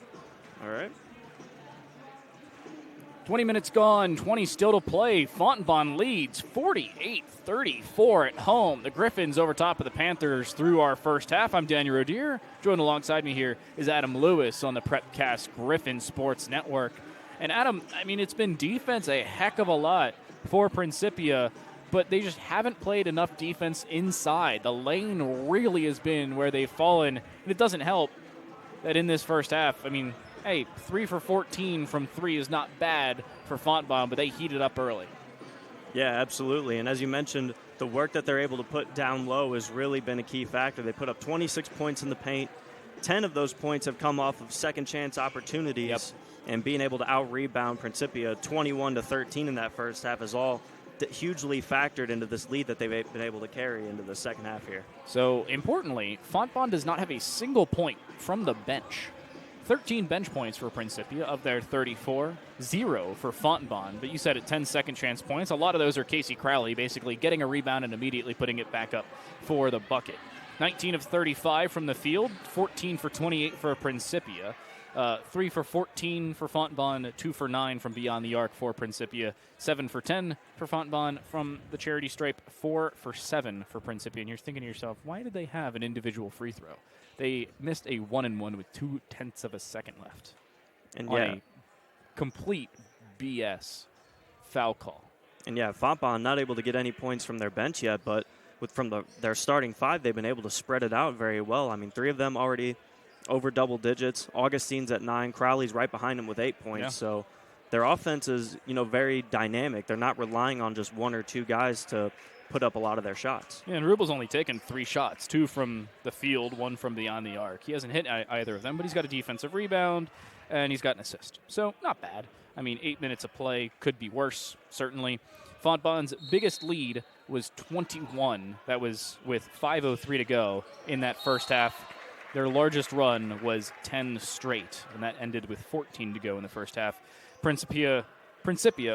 All right. 20 minutes gone, 20 still to play. Fontbonne leads 48-34 at home. The Griffins over top of the Panthers through our first half. I'm Daniel Rodier. Joined alongside me here is Adam Lewis on the Prepcast Griffin Sports Network. And Adam, I mean, it's been defense a heck of a lot for Principia, but they just haven't played enough defense inside. The lane really has been where they've fallen, and it doesn't help that in this first half, I mean, hey, 3 for 14 from 3 is not bad for Fontbonne, but they heated up early. Yeah, absolutely. And as you mentioned, the work that they're able to put down low has really been a key factor. They put up 26 points in the paint. 10 of those points have come off of second chance opportunities, and being able to out-rebound Principia 21-13 in that first half is all hugely factored into this lead that they've been able to carry into the second half here. So, importantly, Fontbonne does not have a single point from the bench. 13 bench points for Principia of their 34, 0 for Fontbonne. But you said it, 10 second chance points. A lot of those are Casey Crowley basically getting a rebound and immediately putting it back up for the bucket. 19 of 35 from the field, 14 for 28 for Principia. 3 for 14 for Fontbonne, 2 for 9 from beyond the arc for Principia, 7 for 10 for Fontbonne from the charity stripe, 4 for 7 for Principia. And you're thinking to yourself, why did they have an individual free throw? They missed a 1-and-1 with 0.2 of a second left. And on a complete BS foul call. And yeah, Fontbonne not able to get any points from their bench yet, but their starting 5, they've been able to spread it out very well. I mean, 3 of them already over double digits. Augustine's at 9. Crowley's right behind him with 8 points. Yeah. So their offense is, very dynamic. They're not relying on just 1 or 2 guys to put up a lot of their shots. Yeah, and Rubel's only taken 3 shots, 2 from the field, 1 from beyond the arc. He hasn't hit either of them, but he's got a defensive rebound, and he's got an assist. So not bad. I mean, 8 minutes of play could be worse, certainly. Fontbonne's biggest lead was 21. That was with 5:03 to go in that first half. Their largest run was 10 straight, and that ended with 14 to go in the first half. Principia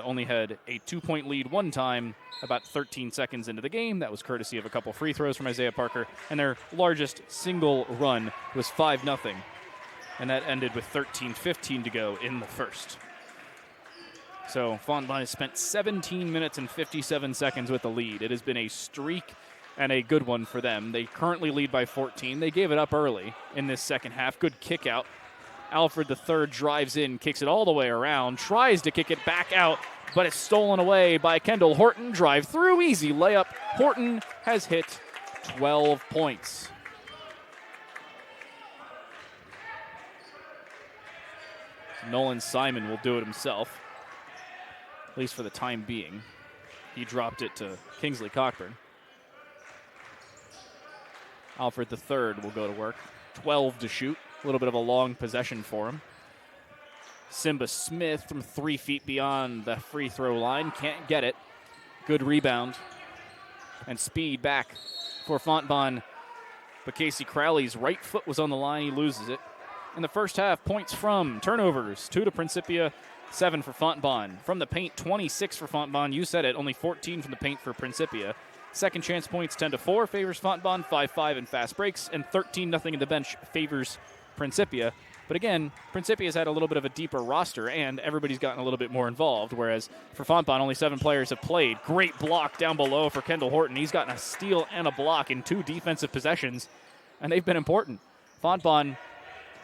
only had a 2-point lead one time, about 13 seconds into the game. That was courtesy of a couple free throws from Isaiah Parker. And their largest single run was 5-0, and that ended with 13:15 to go in the first. So Fontbonne has spent 17 minutes and 57 seconds with the lead. It has been a streak and a good one for them. They currently lead by 14. They gave it up early in this second half. Good kick out. Alfred III drives in, kicks it all the way around, tries to kick it back out, but it's stolen away by Kendall Horton. Drive through, easy layup. Horton has hit 12 points. Nolan Simon will do it himself, at least for the time being. He dropped it to Kingsley Cockburn. Alfred III will go to work. 12 to shoot. A little bit of a long possession for him. Simba Smith from 3 feet beyond the free throw line. Can't get it. Good rebound. And speed back for Fontbonne. But Casey Crowley's right foot was on the line. He loses it. In the first half, points from turnovers. 2 to Principia, 7 for Fontbonne. From the paint, 26 for Fontbonne. You said it, only 14 from the paint for Principia. Second chance points, 10-4 favors Fontbonne, 5-5 in fast breaks, and 13-0 in the bench favors Principia. But again, Principia's had a little bit of a deeper roster, and everybody's gotten a little bit more involved, whereas for Fontbonne, only 7 players have played. Great block down below for Kendall Horton. He's gotten a steal and a block in 2 defensive possessions, and they've been important. Fontbonne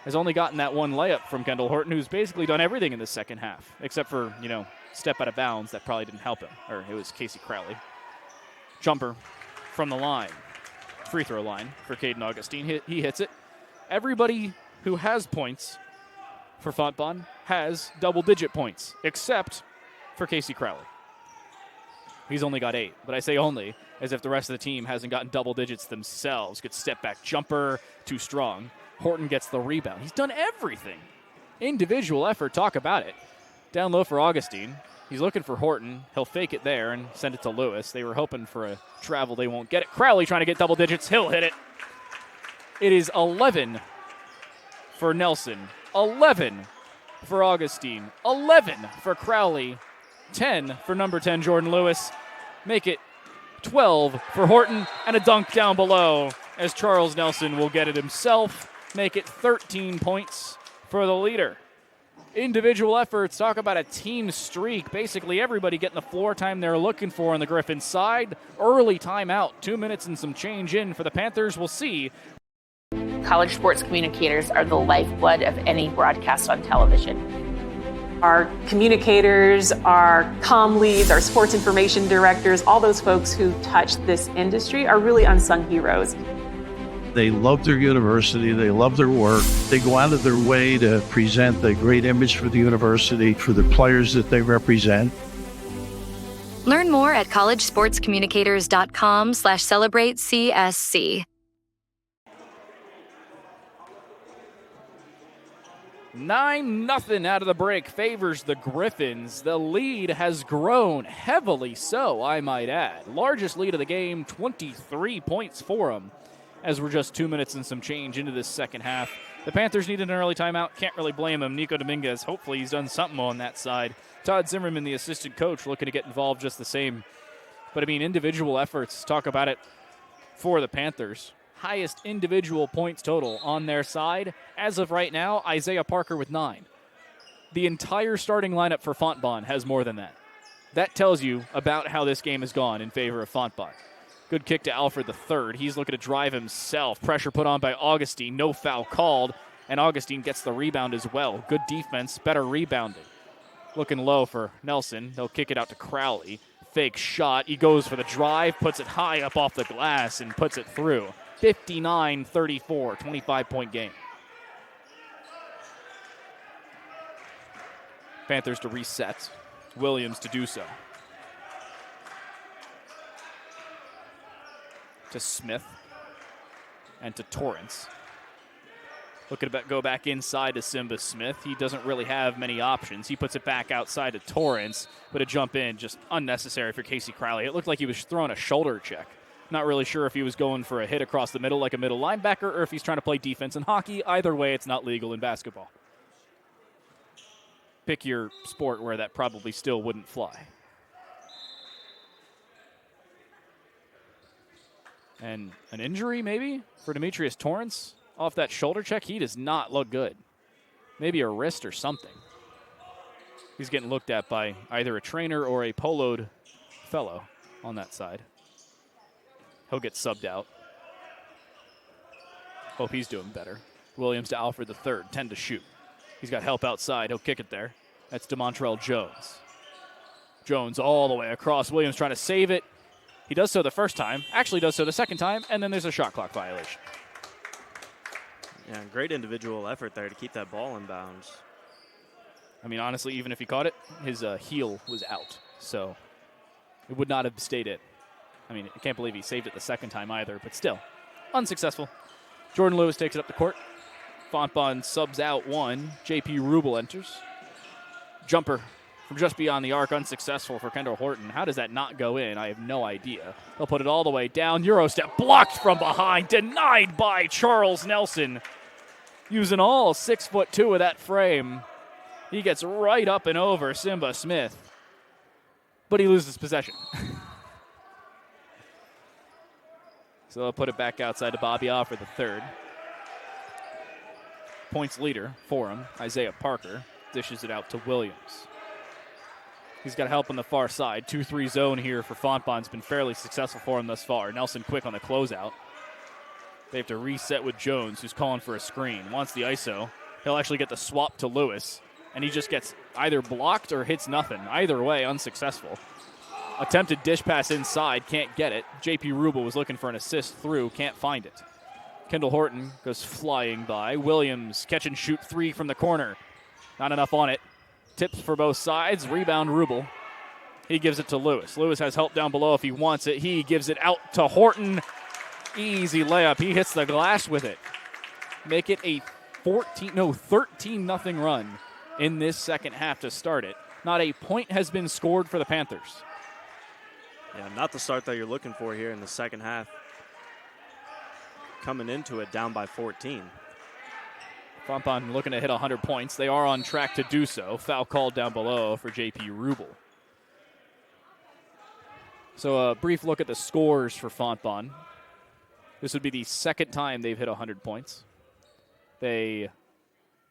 has only gotten that 1 layup from Kendall Horton, who's basically done everything in the second half, except for, step out of bounds. That probably didn't help him, or it was Casey Crowley. Jumper from the line, free throw line for Caden Augustine. He hits it. Everybody who has points for Fontbonne has double-digit points, except for Casey Crowley. He's only got 8, but I say only as if the rest of the team hasn't gotten double digits themselves. Good step-back jumper, too strong. Horton gets the rebound. He's done everything. Individual effort, talk about it. Down low for Augustine. He's looking for Horton. He'll fake it there and send it to Lewis. They were hoping for a travel. They won't get it. Crowley trying to get double digits. He'll hit it. It is 11 for Nelson, 11 for Augustine, 11 for Crowley, 10 for number 10, Jordan Lewis. Make it 12 for Horton, and a dunk down below as Charles Nelson will get it himself. Make it 13 points for the leader. Individual efforts, talk about a team streak. Basically everybody getting the floor time they're looking for on the Griffins side. Early timeout, 2 minutes and some change in for the Panthers. We'll see. College sports communicators are the lifeblood of any broadcast on television. Our communicators, our comm leads, our sports information directors, all those folks who touch this industry are really unsung heroes. They love their university, they love their work. They go out of their way to present a great image for the university, for the players that they represent. Learn more at collegesportscommunicators.com/celebratecsc. 9-0 out of the break favors the Griffins. The lead has grown, heavily so, I might add. Largest lead of the game, 23 points for them, as we're just 2 minutes and some change into this second half. The Panthers needed an early timeout. Can't really blame him. Nico Dominguez, hopefully he's done something on that side. Todd Zimmerman, the assistant coach, looking to get involved just the same. But, I mean, individual efforts, talk about it for the Panthers. Highest individual points total on their side. As of right now, Isaiah Parker with 9. The entire starting lineup for Fontbonne has more than that. That tells you about how this game has gone in favor of Fontbonne. Good kick to Alfred III. He's looking to drive himself. Pressure put on by Augustine. No foul called. And Augustine gets the rebound as well. Good defense, better rebounding. Looking low for Nelson. They'll kick it out to Crowley. Fake shot. He goes for the drive, puts it high up off the glass, and puts it through. 59-34, 25-point game. Panthers to reset. Williams to do so. To Smith and to Torrance. Looking to go back inside to Simba Smith. He doesn't really have many options. He puts it back outside to Torrance, but a jump in just unnecessary for Casey Crowley. It looked like he was throwing a shoulder check. Not really sure if he was going for a hit across the middle like a middle linebacker or if he's trying to play defense in hockey. Either way, it's not legal in basketball. Pick your sport where that probably still wouldn't fly. And an injury, maybe, for Demetrius Torrance off that shoulder check. He does not look good. Maybe a wrist or something. He's getting looked at by either a trainer or a poloed fellow on that side. He'll get subbed out. Hope he's doing better. Williams to Alfred III, 10 to shoot. He's got help outside. He'll kick it there. That's DeMontrell Jones. Jones all the way across. Williams trying to save it. He does so the first time, actually does so the second time, and then there's a shot clock violation. Yeah, great individual effort there to keep that ball in bounds. I mean, honestly, even if he caught it, his heel was out, so it would not have stayed in. I mean, I can't believe he saved it the second time either, but still, unsuccessful. Jordan Lewis takes it up the court. Fontbonne subs out one. J.P. Rubel enters. Jumper from just beyond the arc, unsuccessful for Kendall Horton. How does that not go in? I have no idea. They'll put it all the way down. Eurostep blocked from behind, denied by Charles Nelson. Using all 6'2" of that frame. He gets right up and over Simba Smith, but he loses possession. So they'll put it back outside to Bobby Alfred III. Points leader for him, Isaiah Parker, dishes it out to Williams. He's got help on the far side. 2-3 zone here for Fontbonne's been fairly successful for him thus far. Nelson quick on the closeout. They have to reset with Jones, who's calling for a screen. Wants the ISO. He'll actually get the swap to Lewis, and he just gets either blocked or hits nothing. Either way, unsuccessful. Attempted dish pass inside, can't get it. J.P. Rubel was looking for an assist through, can't find it. Kendall Horton goes flying by. Williams catch and shoot three from the corner. Not enough on it. Tips for both sides. Rebound Rubel. He gives it to Lewis. Lewis has help down below if he wants it. He gives it out to Horton. Easy layup. He hits the glass with it. Make it a 13-0 run in this second half to start it. Not a point has been scored for the Panthers. Yeah, not the start that you're looking for here in the second half. Coming into it down by 14. Fontbonne looking to hit 100 points. They are on track to do so. Foul called down below for J.P. Rubel. So a brief look at the scores for Fontbonne. This would be the second time they've hit 100 points. They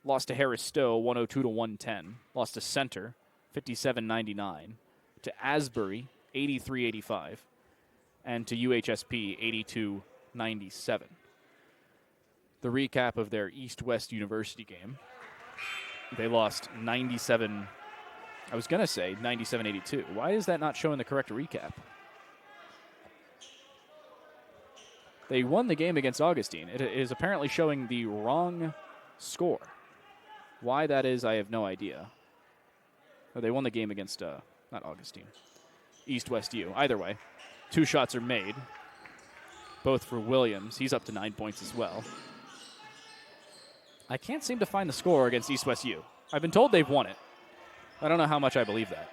lost to Harris Stowe 102-110. Lost to Center 57-99. To Asbury 83-85. And to UHSP 82-97. The recap of their East-West University game. They lost 97, I was going to say 97-82. Why is that not showing the correct recap? They won the game against Augustine. It is apparently showing the wrong score. Why that is, I have no idea. Oh, they won the game against, not Augustine, East-West U. Either way, 2 shots are made, both for Williams. He's up to 9 points as well. I can't seem to find the score against East-West U. I've been told they've won it. I don't know how much I believe that.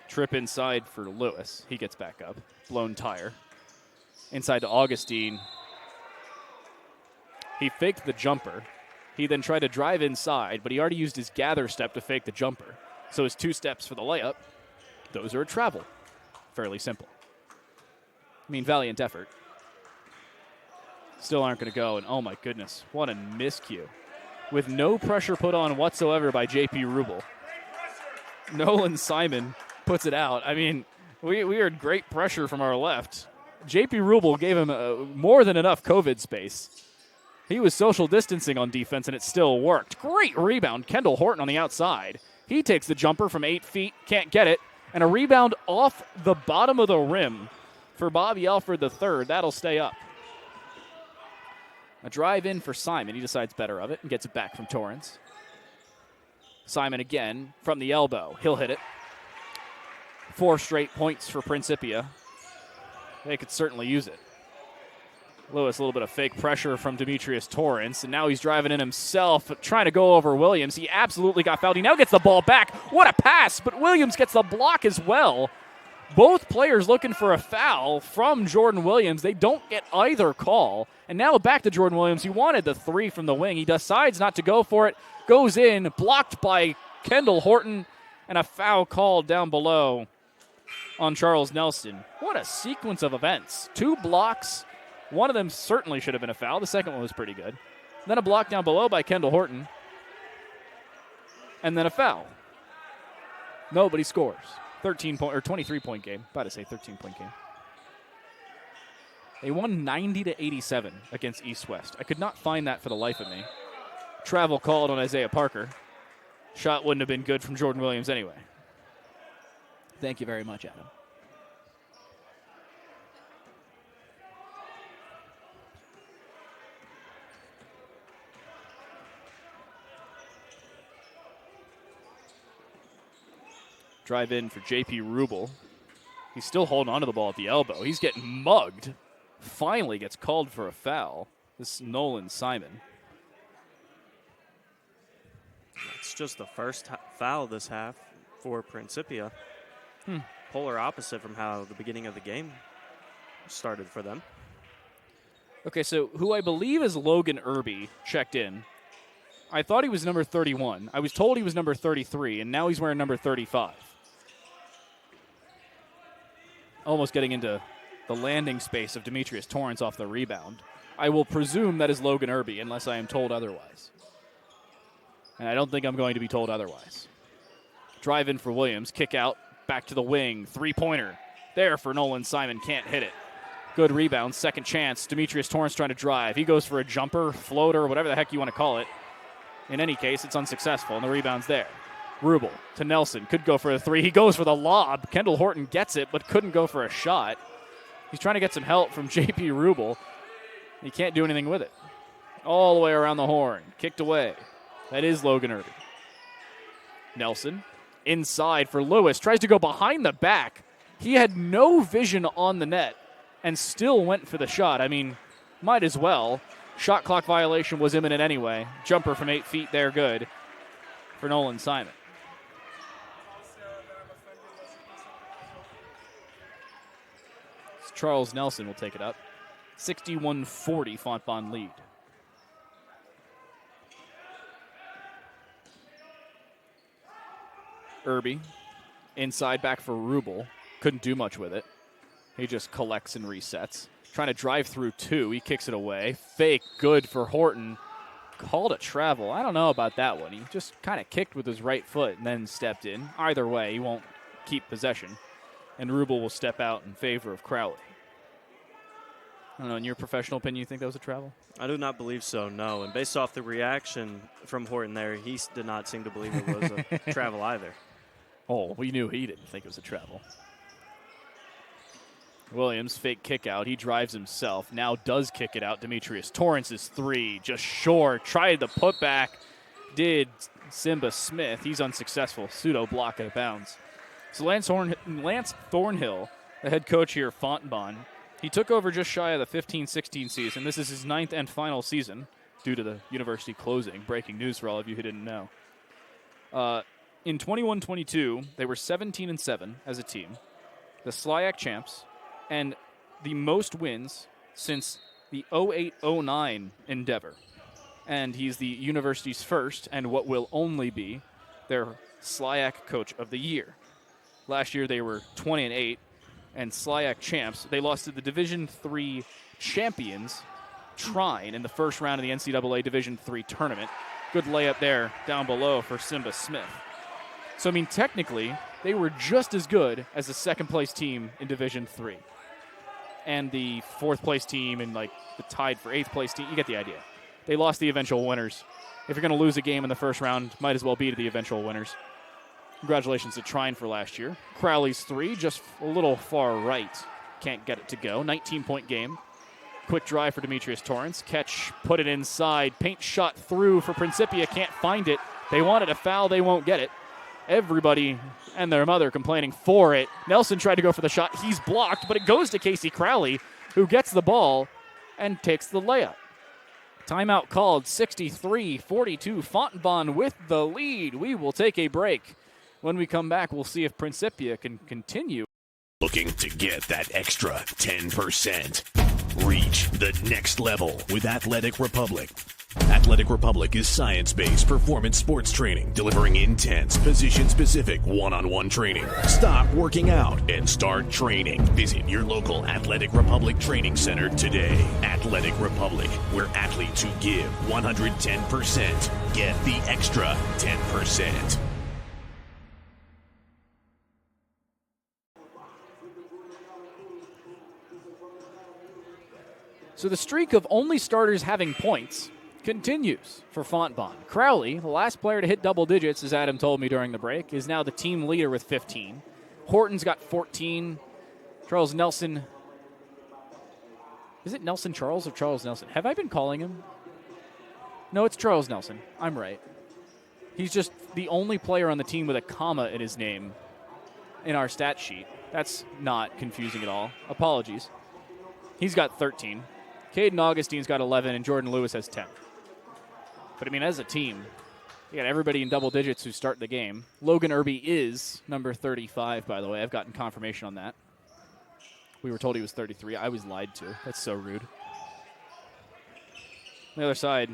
Trip inside for Lewis. He gets back up. Blown tire. Inside to Augustine. He faked the jumper. He then tried to drive inside, but he already used his gather step to fake the jumper. So his 2 steps for the layup, those are a travel. Fairly simple. I mean, valiant effort. Still aren't going to go, and oh my goodness, what a miscue. With no pressure put on whatsoever by J.P. Rubel. Nolan Simon puts it out. I mean, we had great pressure from our left. J.P. Rubel gave him more than enough COVID space. He was social distancing on defense, and it still worked. Great rebound. Kendall Horton on the outside. He takes the jumper from 8 feet, can't get it, and a rebound off the bottom of the rim for Bobby Alford III. That'll stay up. A drive in for Simon. He decides better of it and gets it back from Torrance. Simon again from the elbow. He'll hit it. 4 straight points for Principia. They could certainly use it. Lewis, a little bit of fake pressure from Demetrius Torrance, and now he's driving in himself, trying to go over Williams. He absolutely got fouled. He now gets the ball back. What a pass, but Williams gets the block as well. Both players looking for a foul from Jordan Williams. They don't get either call. And now back to Jordan Williams. He wanted the 3 from the wing. He decides not to go for it. Goes in, blocked by Kendall Horton, and a foul called down below on Charles Nelson. What a sequence of events. 2 blocks. One of them certainly should have been a foul. The second one was pretty good. Then a block down below by Kendall Horton. And then a foul. Nobody scores. 23-point game. About to say 13-point game. They won 90-87 against East-West. I could not find that for the life of me. Travel called on Isaiah Parker. Shot wouldn't have been good from Jordan Williams anyway. Thank you very much, Adam. Drive in for J.P. Rubel. He's still holding onto the ball at the elbow. He's getting mugged. Finally gets called for a foul. This is Nolan Simon. It's just the first foul this half for Principia. Polar opposite from how the beginning of the game started for them. Okay, so who I believe is Logan Irby checked in. I thought he was number 31. I was told he was number 33, and now he's wearing number 35. Almost getting into the landing space of Demetrius Torrance off the rebound. I will presume that is Logan Irby, unless I am told otherwise. And I don't think I'm going to be told otherwise. Drive in for Williams, kick out, back to the wing, 3-pointer. There for Nolan Simon, can't hit it. Good rebound, second chance. Demetrius Torrance trying to drive. He goes for a jumper, floater, whatever the heck you want to call it. In any case, it's unsuccessful, and the rebound's there. Rubel to Nelson, could go for a 3. He goes for the lob. Kendall Horton gets it, but couldn't go for a shot. He's trying to get some help from J.P. Rubel. He can't do anything with it. All the way around the horn, kicked away. That is Logan Irby. Nelson, inside for Lewis, tries to go behind the back. He had no vision on the net and still went for the shot. I mean, might as well. Shot clock violation was imminent anyway. Jumper from 8 feet there, good for Nolan Simon. Charles Nelson will take it up. 61-40 Fontbonne lead. Irby, inside back for Rubel. Couldn't do much with it. He just collects and resets. Trying to drive through 2. He kicks it away. Fake, good for Horton. called a travel. I don't know about that one. He just kind of kicked with his right foot and then stepped in. Either way, he won't keep possession, and Rubel will step out in favor of Crowley. I don't know, in your professional opinion, you think that was a travel? I do not believe so, no. And based off the reaction from Horton there, he did not seem to believe it was a travel either. Oh, we knew he didn't think it was a travel. Williams, fake kick out. He drives himself. Now does kick it out. Demetrius Torrance's three, just short. Tried the putback. Did Simba Smith. He's unsuccessful. Pseudo block out of bounds. So Lance Thornhill, the head coach here at Fontbonne, he took over just shy of the 15-16 season. This is his 9th and final season due to the university closing. Breaking news for all of you who didn't know. In 21-22, they were 17-7 as a team. The SLIAC champs, and the most wins since the 08-09 endeavor. And he's the university's first and what will only be their SLIAC Coach of the Year. Last year they were 20-8 and SLIAC champs. They lost to the Division III champions, Trine, in the first round of the NCAA Division III tournament. Good layup there down below for Simba Smith. So, I mean, technically, they were just as good as the second-place team in Division III. And the fourth-place team and, like, the tied for eighth-place team. You get the idea. They lost the eventual winners. If you're going to lose a game in the first round, might as well be to the eventual winners. Congratulations to Trine for last year. Crowley's three, just a little far right. Can't get it to go. 19-point game. Quick drive for Demetrius Torrance. Catch, put it inside. Paint shot through for Principia. Can't find it. They wanted a foul. They won't get it. Everybody and their mother complaining for it. Nelson tried to go for the shot. He's blocked, but it goes to Casey Crowley, who gets the ball and takes the layup. Timeout called, 63-42. Fontbonne with the lead. We will take a break. When we come back, we'll see if Principia can continue. Looking to get that extra 10%. Reach the next level with Athletic Republic. Athletic Republic is science-based performance sports training, delivering intense, position-specific one-on-one training. Stop working out and start training. Visit your local Athletic Republic training center today. Athletic Republic, where athletes who give 110% get the extra 10%. So the streak of only starters having points continues for Fontbonne. Crowley, the last player to hit double digits, as Adam told me during the break, is now the team leader with 15. Horton's got 14. Charles Nelson. Is it Nelson Charles or Charles Nelson? Have I been calling him? No, it's Charles Nelson. I'm right. He's just the only player on the team with a comma in his name in our stat sheet. That's not confusing at all. Apologies. He's got 13. Caden Augustine's got 11, and Jordan Lewis has 10. But, I mean, as a team, you got everybody in double digits who start the game. Logan Irby is number 35, by the way. I've gotten confirmation on that. We were told he was 33. I was lied to. That's so rude. On the other side,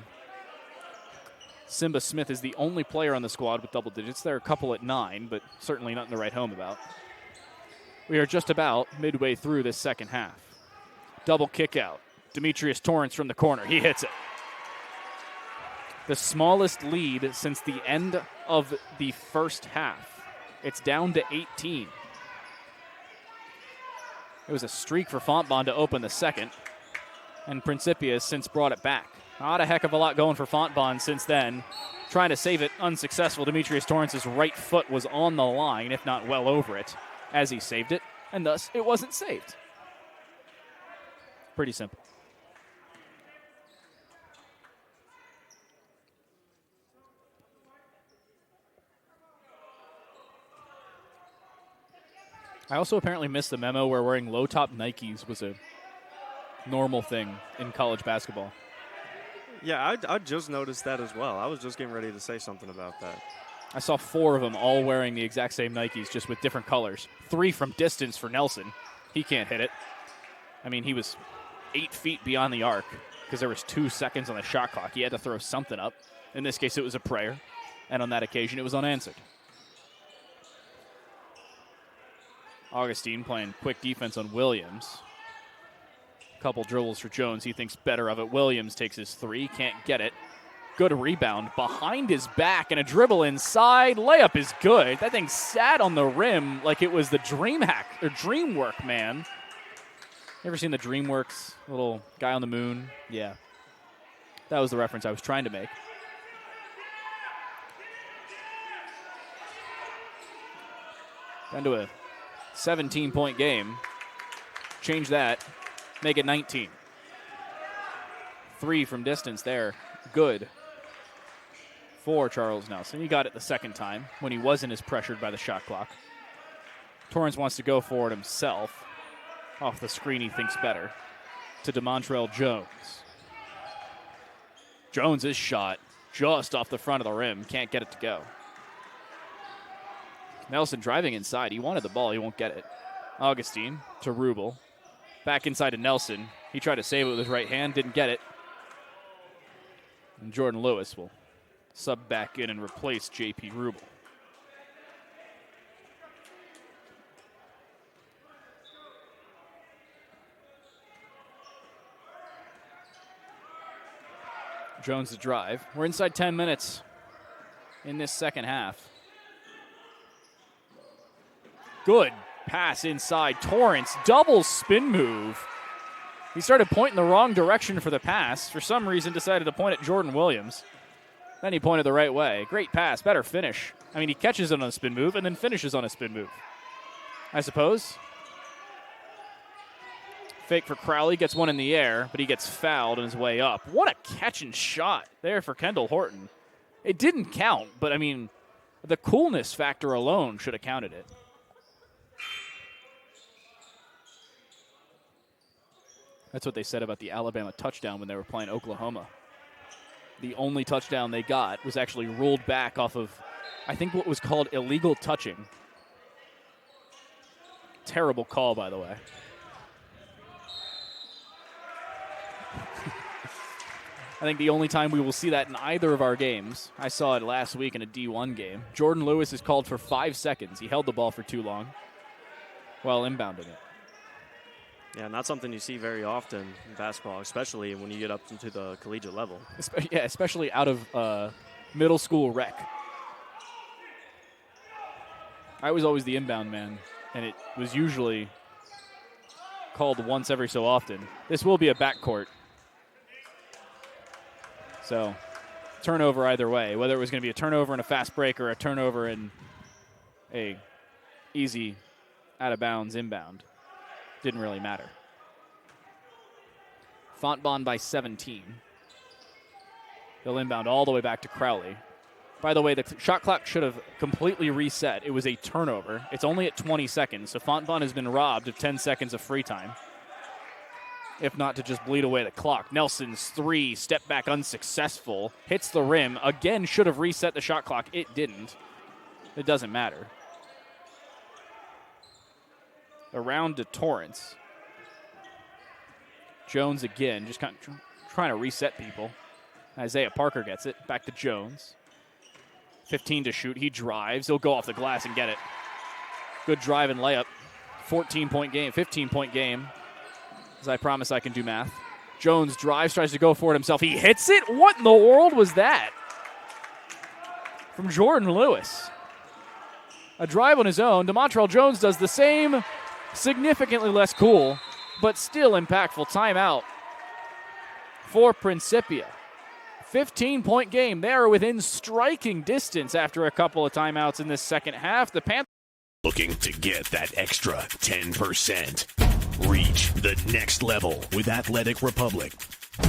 Simba Smith is the only player on the squad with double digits. There are a couple at 9, but certainly nothing to write home about. We are just about midway through this second half. Double kick out. Demetrius Torrance from the corner. He hits it. The smallest lead since the end of the first half. It's down to 18. It was a streak for Fontbonne to open the second, and Principia has since brought it back. Not a heck of a lot going for Fontbonne since then. Trying to save it, unsuccessful. Demetrius Torrance's right foot was on the line, if not well over it, as he saved it, and thus it wasn't saved. Pretty simple. I also apparently missed the memo where wearing low-top Nikes was a normal thing in college basketball. Yeah, I just noticed that as well. I was just getting ready to say something about that. I saw 4 of them all wearing the exact same Nikes, just with different colors. 3 from distance for Nelson. He can't hit it. I mean, he was 8 feet beyond the arc because there was 2 seconds on the shot clock. He had to throw something up. In this case, it was a prayer, and on that occasion, it was unanswered. Augustine playing quick defense on Williams. Couple dribbles for Jones. He thinks better of it. Williams takes his 3. Can't get it. Good rebound behind his back and a dribble inside. Layup is good. That thing sat on the rim like it was the DreamWork man. You ever seen the DreamWorks little guy on the moon? Yeah. That was the reference I was trying to make. Down to a 17-point game. Change that. Make it 19. 3 from distance there. Good for Charles Nelson. He got it the second time when he wasn't as pressured by the shot clock. Torrance wants to go for it himself. Off the screen, he thinks better. To DeMontrell Jones. Jones' shot just off the front of the rim. Can't get it to go. Nelson driving inside. He wanted the ball. He won't get it. Augustine to Rubel. Back inside to Nelson. He tried to save it with his right hand. Didn't get it. And Jordan Lewis will sub back in and replace J.P. Rubel. Jones to drive. We're inside 10 minutes in this second half. Good pass inside. Torrance, double spin move. He started pointing the wrong direction for the pass. For some reason, decided to point at Jordan Williams. Then he pointed the right way. Great pass, better finish. I mean, he catches it on a spin move and then finishes on a spin move, I suppose. Fake for Crowley, gets one in the air, but he gets fouled on his way up. What a catch and shot there for Kendall Horton. It didn't count, but I mean, the coolness factor alone should have counted it. That's what they said about the Alabama touchdown when they were playing Oklahoma. The only touchdown they got was actually ruled back off of, I think, what was called illegal touching. Terrible call, by the way. I think the only time we will see that in either of our games, I saw it last week in a D1 game. Jordan Lewis is called for 5 seconds. He held the ball for too long while inbounding it. Yeah, not something you see very often in basketball, especially when you get up into the collegiate level. Yeah, especially out of middle school rec. I was always the inbound man, and it was usually called once every so often. This will be a backcourt. So, turnover either way, whether it was going to be a turnover in a fast break or a turnover in a easy out-of-bounds inbound. Didn't really matter. Fontbonne by 17. They'll inbound all the way back to Crowley. By the way, the shot clock should have completely reset. It was a turnover. It's only at 20 seconds, so Fontbonne has been robbed of 10 seconds of free time. If not to just bleed away the clock. Nelson's 3, step back unsuccessful. Hits the rim. Again, should have reset the shot clock. It didn't. It doesn't matter. Around to Torrance. Jones again, just kind of trying to reset people. Isaiah Parker gets it. Back to Jones. 15 to shoot. He drives. He'll go off the glass and get it. Good drive and layup. 14-point game, 15-point game. As I promise I can do math. Jones drives, tries to go for it himself. He hits it? What in the world was that? From Jordan Lewis. A drive on his own. DeMontrell Jones does the same. Significantly less cool, but still impactful. Timeout for Principia. 15-point game. They are within striking distance after a couple of timeouts in this second half. The Panthers Looking to get that extra 10%. Reach the next level with Athletic Republic.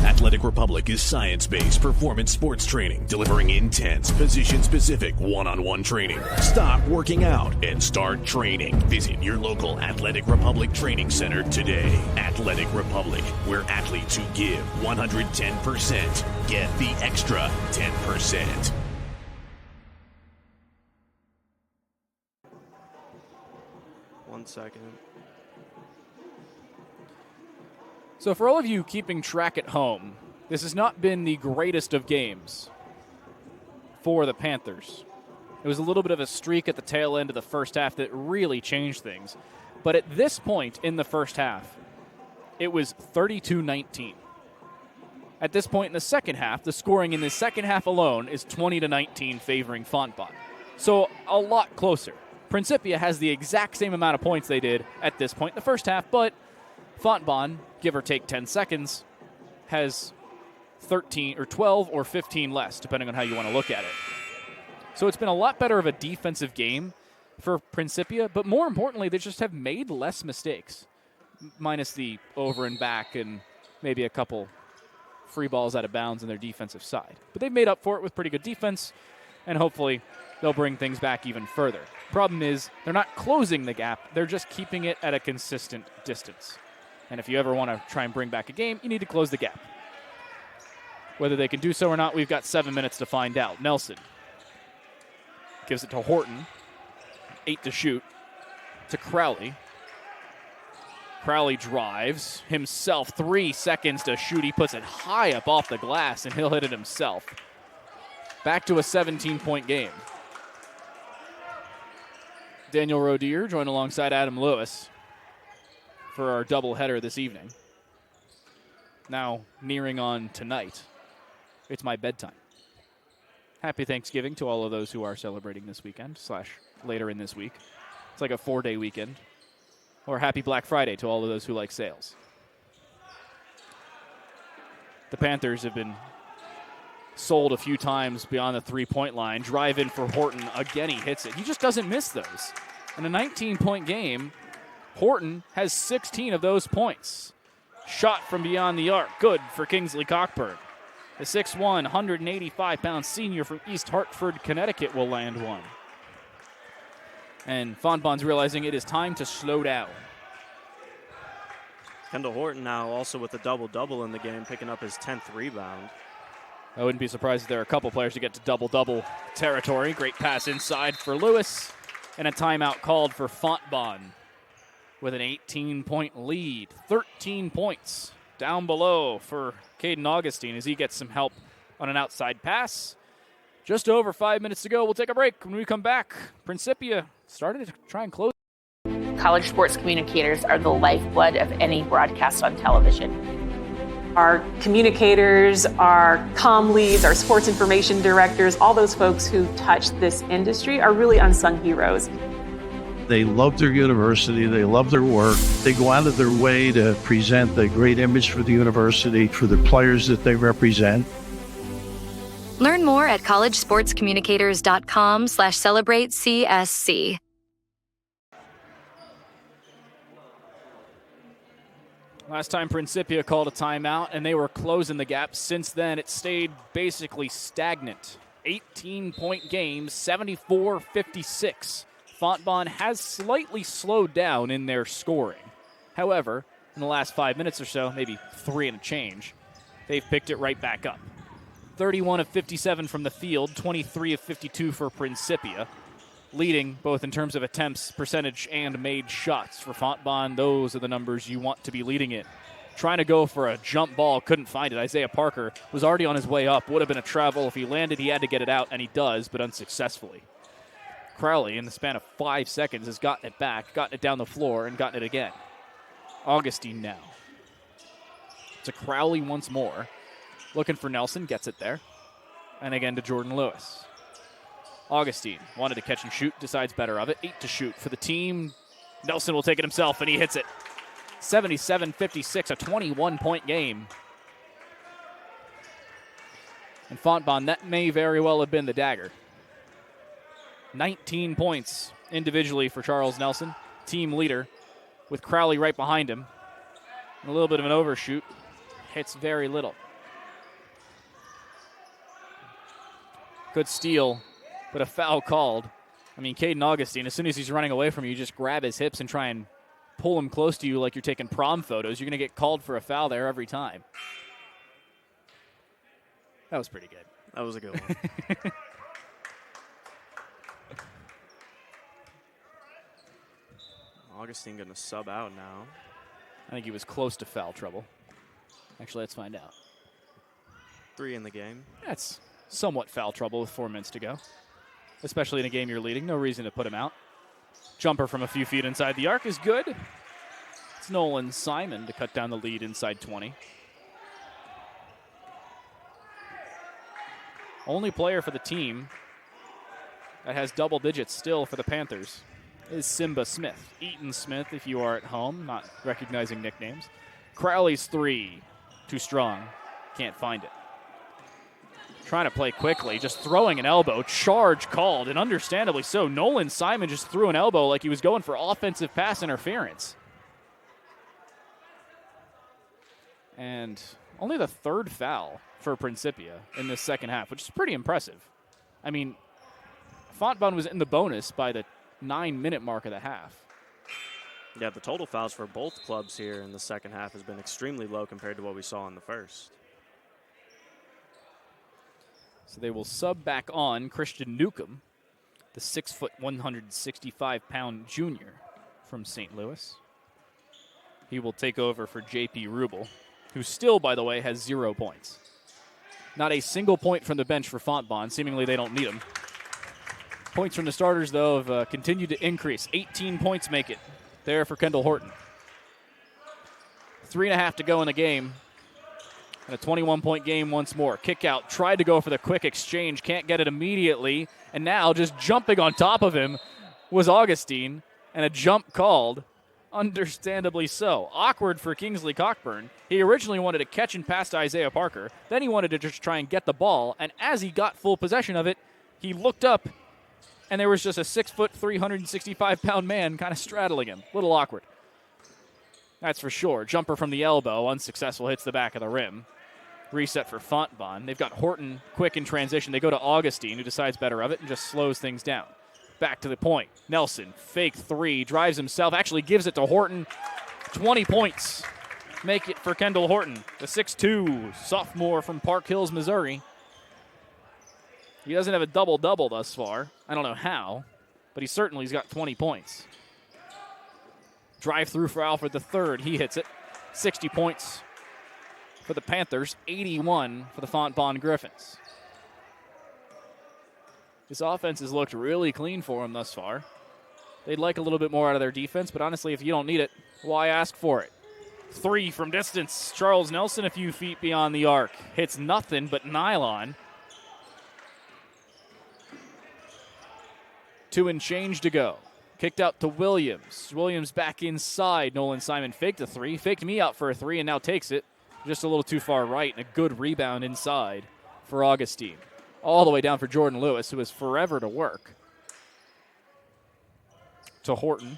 Athletic Republic is science-based performance sports training, delivering intense, position-specific one-on-one training. Stop working out and start training. Visit your local Athletic Republic training center today. Athletic Republic, where athletes who give 110% get the extra 10%. One second. So for all of you keeping track at home, this has not been the greatest of games for the Panthers. It was a little bit of a streak at the tail end of the first half that really changed things. But at this point in the first half, it was 32-19. At this point in the second half, the scoring in the second half alone is 20-19 favoring Fontbonne. So a lot closer. Principia has the exact same amount of points they did at this point in the first half, but Fontbonne, give or take 10 seconds, has 13 or 12 or 15 less, depending on how you want to look at it. So it's been a lot better of a defensive game for Principia, but more importantly, they just have made less mistakes, minus the over and back and maybe a couple free balls out of bounds on their defensive side. But they've made up for it with pretty good defense, and hopefully they'll bring things back even further. Problem is, they're not closing the gap, they're just keeping it at a consistent distance. And if you ever want to try and bring back a game, you need to close the gap. Whether they can do so or not, we've got 7 minutes to find out. Nelson gives it to Horton. 8 to shoot. To Crowley. Crowley drives himself. 3 seconds to shoot. He puts it high up off the glass, and he'll hit it himself. Back to a 17-point game. Daniel Rodier joined alongside Adam Lewis for our doubleheader this evening. Now nearing on tonight. It's my bedtime. Happy Thanksgiving to all of those who are celebrating this weekend / later in this week. It's like a 4-day weekend. Or happy Black Friday to all of those who like sales. The Panthers have been sold a few times beyond the three-point line. Drive in for Horton. Again, he hits it. He just doesn't miss those. In a 19-point game, Horton has 16 of those points. Shot from beyond the arc. Good for Kingsley Cockburn. The 6'1", 185-pound senior from East Hartford, Connecticut will land one. And Fontbonne's realizing it is time to slow down. Kendall Horton now also with a double-double in the game, picking up his 10th rebound. I wouldn't be surprised if there are a couple players to get to double-double territory. Great pass inside for Lewis, and a timeout called for Fontbonne with an 18-point lead. 13 points down below for Caden Augustine as he gets some help on an outside pass. Just over 5 minutes to go. We'll take a break. When we come back, Principia started to try and close. College sports communicators are the lifeblood of any broadcast on television. Our communicators, our comm leads, our sports information directors, all those folks who touch this industry are really unsung heroes. They love their university. They love their work. They go out of their way to present the great image for the university, for the players that they represent. Learn more at collegesportscommunicators.com/celebratecsc. Last time Principia called a timeout, and they were closing the gap. Since then, it stayed basically stagnant. 18-point game, 74-56. Fontbonne has slightly slowed down in their scoring. However, in the last 5 minutes or so, maybe 3 and a change, they've picked it right back up. 31 of 57 from the field, 23 of 52 for Principia, leading both in terms of attempts, percentage, and made shots. For Fontbonne, those are the numbers you want to be leading it. Trying to go for a jump ball, couldn't find it. Isaiah Parker was already on his way up, would have been a travel. If he landed, he had to get it out, and he does, but unsuccessfully. Crowley, in the span of 5 seconds, has gotten it back, gotten it down the floor, and gotten it again. Augustine now. To Crowley once more. Looking for Nelson, gets it there. And again to Jordan Lewis. Augustine wanted to catch and shoot, decides better of it. 8 to shoot for the team. Nelson will take it himself, and he hits it. 77-56, a 21-point game. And Fontbonne, that may very well have been the dagger. 19 points individually for Charles Nelson, team leader, with Crowley right behind him. A little bit of an overshoot. Hits very little. Good steal, but a foul called. I mean, Caden Augustine, as soon as he's running away from you, just grab his hips and try and pull him close to you like you're taking prom photos. You're going to get called for a foul there every time. That was pretty good. That was a good one. Augustine going to sub out now. I think he was close to foul trouble. Actually, let's find out. 3 in the game. That's somewhat foul trouble with 4 minutes to go, especially in a game you're leading. No reason to put him out. Jumper from a few feet inside the arc is good. It's Nolan Simon to cut down the lead inside 20. Only player for the team that has double digits still for the Panthers is Simba Smith. Eaton Smith, if you are at home, not recognizing nicknames. Crowley's 3, too strong. Can't find it. Trying to play quickly, just throwing an elbow. Charge called, and understandably so. Nolan Simon just threw an elbow like he was going for offensive pass interference. And only the 3rd foul for Principia in this second half, which is pretty impressive. I mean, Fontbonne was in the bonus by the 9-minute mark of the half. Yeah, the total fouls for both clubs here in the second half has been extremely low compared to what we saw in the first. So they will sub back on Christian Newcomb, the 6', 165-pound junior from St. Louis. He will take over for J.P. Rubel, who still, by the way, has 0 points. Not a single point from the bench for Fontbonne. Seemingly they don't need them. Points from the starters, though, have continued to increase. 18 points make it there for Kendall Horton. 3.5 to go in the game. And a 21-point game once more. Kick out, tried to go for the quick exchange, can't get it immediately. And now just jumping on top of him was Augustine, and a jump called, understandably so. Awkward for Kingsley Cockburn. He originally wanted to catch and pass to Isaiah Parker. Then he wanted to just try and get the ball. And as he got full possession of it, he looked up, and there was just a 6', 365-pound man kind of straddling him. A little awkward. That's for sure. Jumper from the elbow, unsuccessful, hits the back of the rim. Reset for Fontbonne. They've got Horton quick in transition. They go to Augustine, who decides better of it and just slows things down. Back to the point. Nelson, fake 3, drives himself, actually gives it to Horton. 20 points. Make it for Kendall Horton, the 6'2", sophomore from Park Hills, Missouri. He doesn't have a double-double thus far. I don't know how, but he certainly's got 20 points. Drive through for Alfred III. He hits it. 60 points for the Panthers, 81 for the Fontbonne Griffins. This offense has looked really clean for them thus far. They'd like a little bit more out of their defense, but honestly, if you don't need it, why ask for it? 3 from distance. Charles Nelson a few feet beyond the arc. Hits nothing but nylon. 2 and change to go. Kicked out to Williams. Williams back inside. Nolan Simon faked a 3. Faked me out for a 3 and now takes it. Just a little too far right, and a good rebound inside for Augustine. All the way down for Jordan Lewis, who has forever to work. To Horton.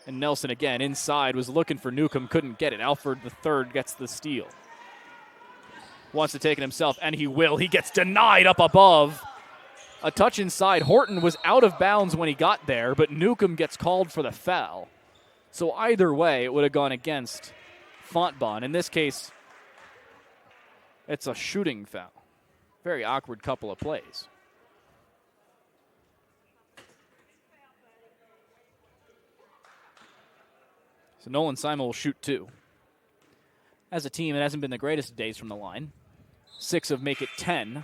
And Nelson again inside, was looking for Newcomb, couldn't get it. Alfred III gets the steal. Wants to take it himself, and he will. He gets denied up above. A touch inside. Horton was out of bounds when he got there, but Newcomb gets called for the foul. So either way, it would have gone against Fontbonne. In this case, it's a shooting foul. Very awkward couple of plays. So Nolan Simon will shoot 2. As a team, it hasn't been the greatest of days from the line. 6 of make it 10.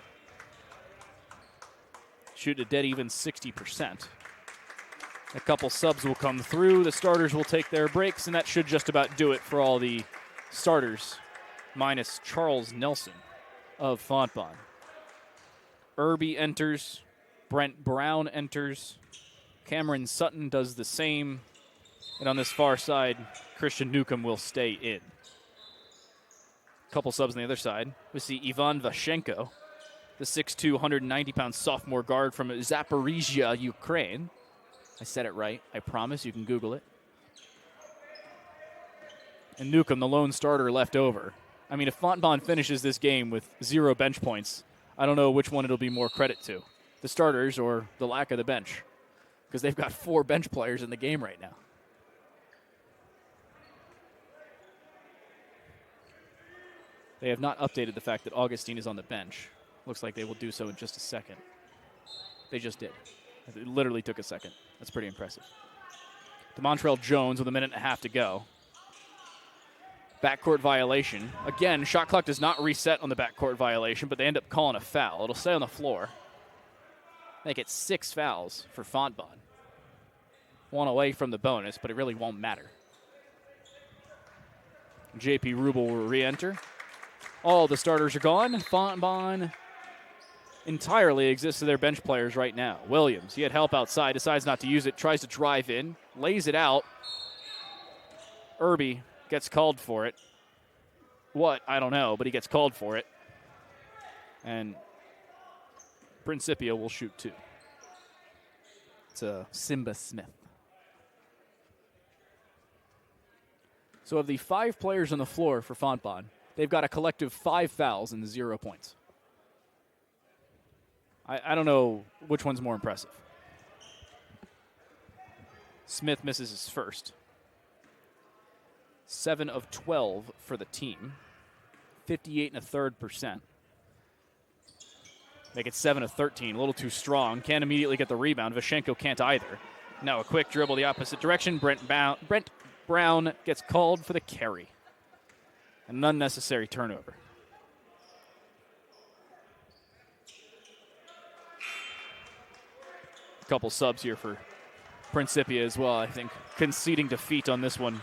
Shoot a dead even 60%. A couple subs will come through. The starters will take their breaks, and that should just about do it for all the starters, minus Charles Nelson of Fontbonne. Irby enters. Brent Brown enters. Cameron Sutton does the same. And on this far side, Christian Newcomb will stay in. Couple subs on the other side. We see Ivan Vashenko, the 6'2", 190-pound sophomore guard from Zaporizhia, Ukraine. I said it right. I promise. You can Google it. And Newcomb, the lone starter left over. I mean, if Fontbonne finishes this game with 0 bench points, I don't know which one it'll be more credit to, the starters or the lack of the bench, because they've got 4 bench players in the game right now. They have not updated the fact that Augustine is on the bench. Looks like they will do so in just a second. They just did. It literally took a second. That's pretty impressive. To Montrell Jones with 1.5 to go. Backcourt violation. Again, shot clock does not reset on the backcourt violation, but they end up calling a foul. It'll stay on the floor. Make it 6 fouls for Fontbonne. 1 away from the bonus, but it really won't matter. J.P. Rubel will re-enter. All the starters are gone. Fontbonne entirely exists to their bench players right now. Williams, he had help outside, decides not to use it, tries to drive in, lays it out. Irby gets called for it. What? I don't know, but he gets called for it. And Principia will shoot 2. It's Simba Smith. So of the 5 players on the floor for Fontbonne, they've got a collective 5 fouls and 0 points. I don't know which one's more impressive. Smith misses his first. 7 of 12 for the team. 58.33%. Make it 7 of 13. A little too strong. Can't immediately get the rebound. Vashenko can't either. Now a quick dribble the opposite direction. Brent Brown gets called for the carry. An unnecessary turnover. A couple subs here for Principia as well, I think. Conceding defeat on this one.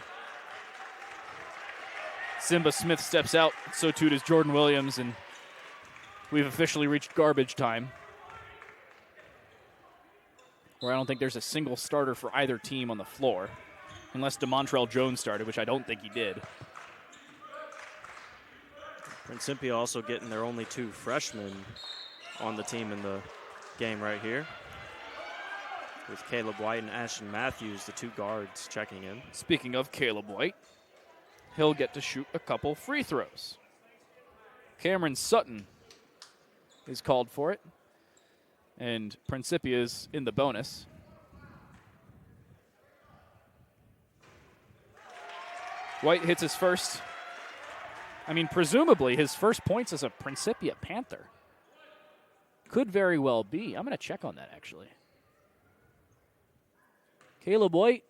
Simba Smith steps out. So too does Jordan Williams, and we've officially reached garbage time, where I don't think there's a single starter for either team on the floor, unless DeMontrell Jones started, which I don't think he did. Principia also getting their only 2 freshmen on the team in the game right here, with Caleb White and Ashton Matthews, the 2 guards, checking in. Speaking of Caleb White, he'll get to shoot a couple free throws. Cameron Sutton is called for it, and Principia is in the bonus. White hits his first. Presumably his first points as a Principia Panther. Could very well be. I'm going to check on that, actually. Caleb White.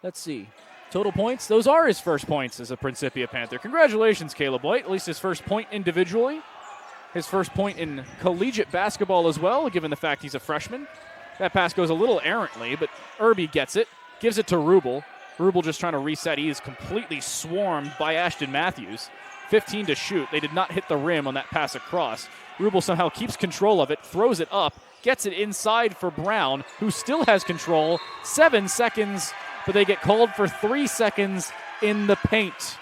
Let's see. Total points. Those are his first points as a Principia Panther. Congratulations, Caleb White. At least his first point individually. His first point in collegiate basketball as well, given the fact he's a freshman. That pass goes a little errantly, but Irby gets it. Gives it to Rubel. Rubel just trying to reset. He is completely swarmed by Ashton Matthews. 15 to shoot. They did not hit the rim on that pass across. Rubel somehow keeps control of it, throws it up, gets it inside for Brown, who still has control. 7 seconds, but they get called for 3 seconds in the paint.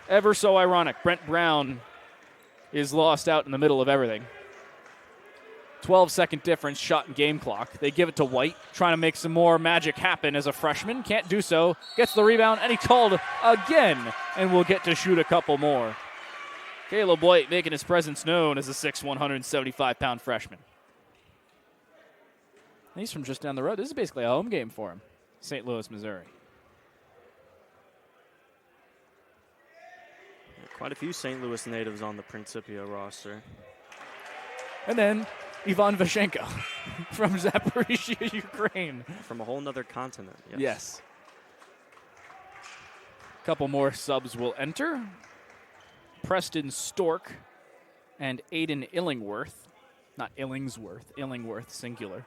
Ever so ironic. Brent Brown is lost out in the middle of everything. 12-second difference, shot and game clock. They give it to White, trying to make some more magic happen as a freshman. Can't do so. Gets the rebound, and he called again, and will get to shoot a couple more. Caleb White making his presence known as a 6'1", 175-pound freshman. He's from just down the road. This is basically a home game for him. St. Louis, Missouri. Quite a few St. Louis natives on the Principia roster. And then Ivan Vashenko from Zaporizhzhia, Ukraine. From a whole nother continent. Yes. A couple more subs will enter. Preston Stork and Aiden Illingworth. Not Illingsworth, Illingworth, singular.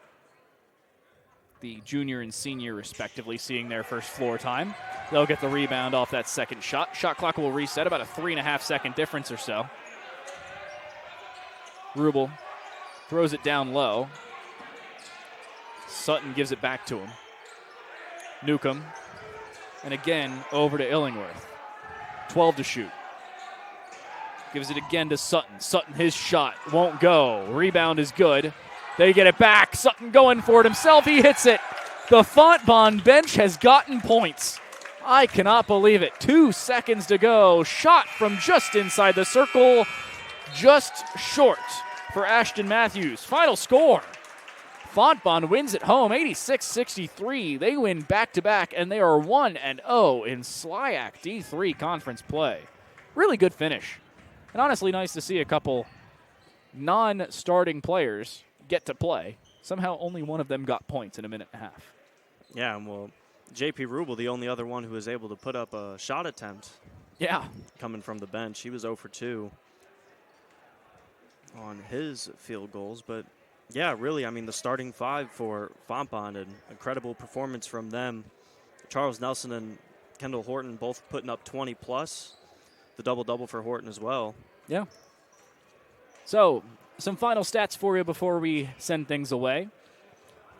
The junior and senior, respectively, seeing their first floor time. They'll get the rebound off that second shot. Shot clock will reset, about a 3.5-second difference or so. Rubel throws it down low. Sutton gives it back to him. Newcomb. And again, over to Illingworth. 12 to shoot. Gives it again to Sutton. Sutton, his shot won't go. Rebound is good. They get it back. Sutton going for it himself. He hits it. The Fontbonne bench has gotten points. I cannot believe it. 2 seconds to go. Shot from just inside the circle. Just short for Ashton Matthews. Final score. Fontbonne wins at home, 86-63. They win back-to-back, and they are 1-0 in SLIAC D3 conference play. Really good finish. And honestly, nice to see a couple non-starting players get to play. Somehow only one of them got points in a minute and a half. Yeah, well, J.P. Rubel, the only other one who was able to put up a shot attempt. Yeah. Coming from the bench. He was 0 for 2 on his field goals. But, yeah, really, the starting 5 for Fontbonne, an incredible performance from them. Charles Nelson and Kendall Horton both putting up 20+. The double-double for Horton as well. Yeah. So, some final stats for you before we send things away.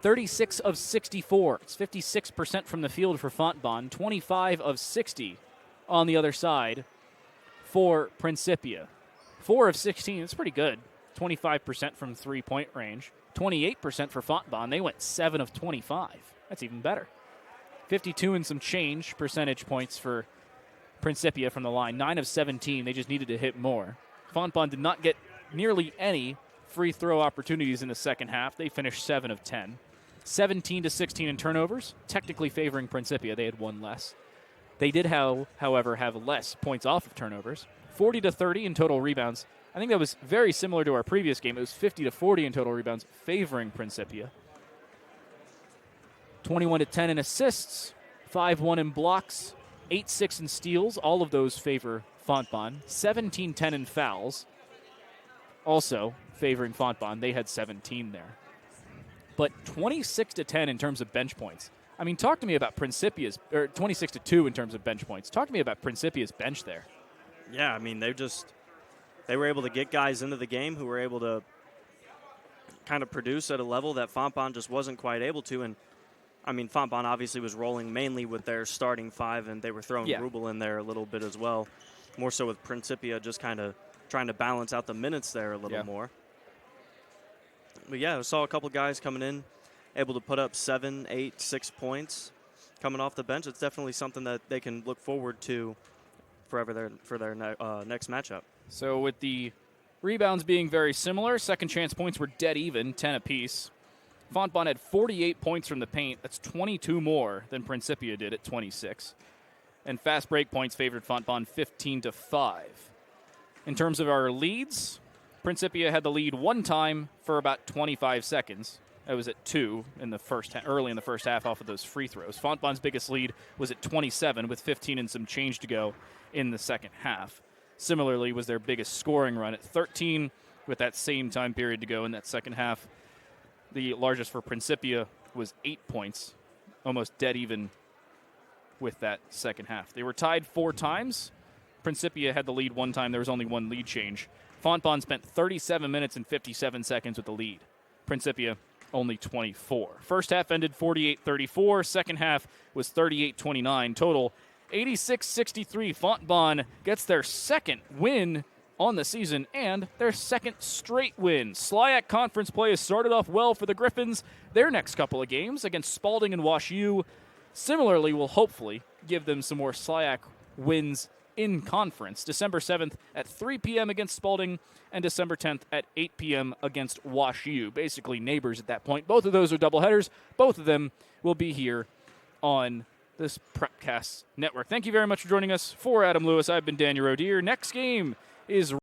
36 of 64. It's 56% from the field for Fontbonne. 25 of 60 on the other side for Principia. 4 of 16. That's pretty good. 25% from three-point range. 28% for Fontbonne. They went 7 of 25. That's even better. 52 and some change percentage points for Principia from the line. 9 of 17. They just needed to hit more. Fontbonne did not get nearly any free throw opportunities in the second half. They finished 7 of 10. 17 to 16 in turnovers, technically favoring Principia. They had one less. They did, however, have less points off of turnovers. 40 to 30 in total rebounds. I think that was very similar to our previous game. It was 50 to 40 in total rebounds, favoring Principia. 21 to 10 in assists, 5-1 in blocks, 8-6 in steals. All of those favor Fontbonne. 17-10 in fouls, also favoring Fontbonne. They had 17 there. But 26 to 10 in terms of bench points. I mean, talk to me about Principia's, or 26 to 2 in terms of bench points. Talk to me about Principia's bench there. Yeah, I mean, they were able to get guys into the game who were able to kind of produce at a level that Fontbonne just wasn't quite able to. And, I mean, Fontbonne obviously was rolling mainly with their starting five, and they were throwing Rubel in there a little bit as well. More so with Principia just kind of trying to balance out the minutes there a little more. But, yeah, I saw a couple guys coming in, able to put up 7, 8, 6 points coming off the bench. It's definitely something that they can look forward to for their next matchup. So with the rebounds being very similar, second chance points were dead even, 10 apiece. Fontbonne had 48 points from the paint. That's 22 more than Principia did at 26. And fast break points favored Fontbonne 15 to 5. In terms of our leads, Principia had the lead one time for about 25 seconds. That was at 2 in the early in the first half off of those free throws. Fontbonne's biggest lead was at 27 with 15 and some change to go in the second half. Similarly was their biggest scoring run at 13 with that same time period to go in that second half. The largest for Principia was 8 points, almost dead even with that second half. They were tied 4 times. Principia had the lead one time. There was only one lead change. Fontbonne spent 37 minutes and 57 seconds with the lead. Principia only 24. First half ended 48-34. Second half was 38-29. Total 86-63. Fontbonne gets their second win on the season and their second straight win. SLIAC conference play has started off well for the Griffins. Their next couple of games against Spalding and Wash U similarly will hopefully give them some more SLIAC wins in conference. December 7th at 3 p.m. against Spalding and December 10th at 8 p.m. against Wash U. Basically neighbors at that point. Both of those are doubleheaders. Both of them will be here on this Prepcasts network. Thank you very much for joining us. For Adam Lewis, I've been Daniel Rodier. Next game is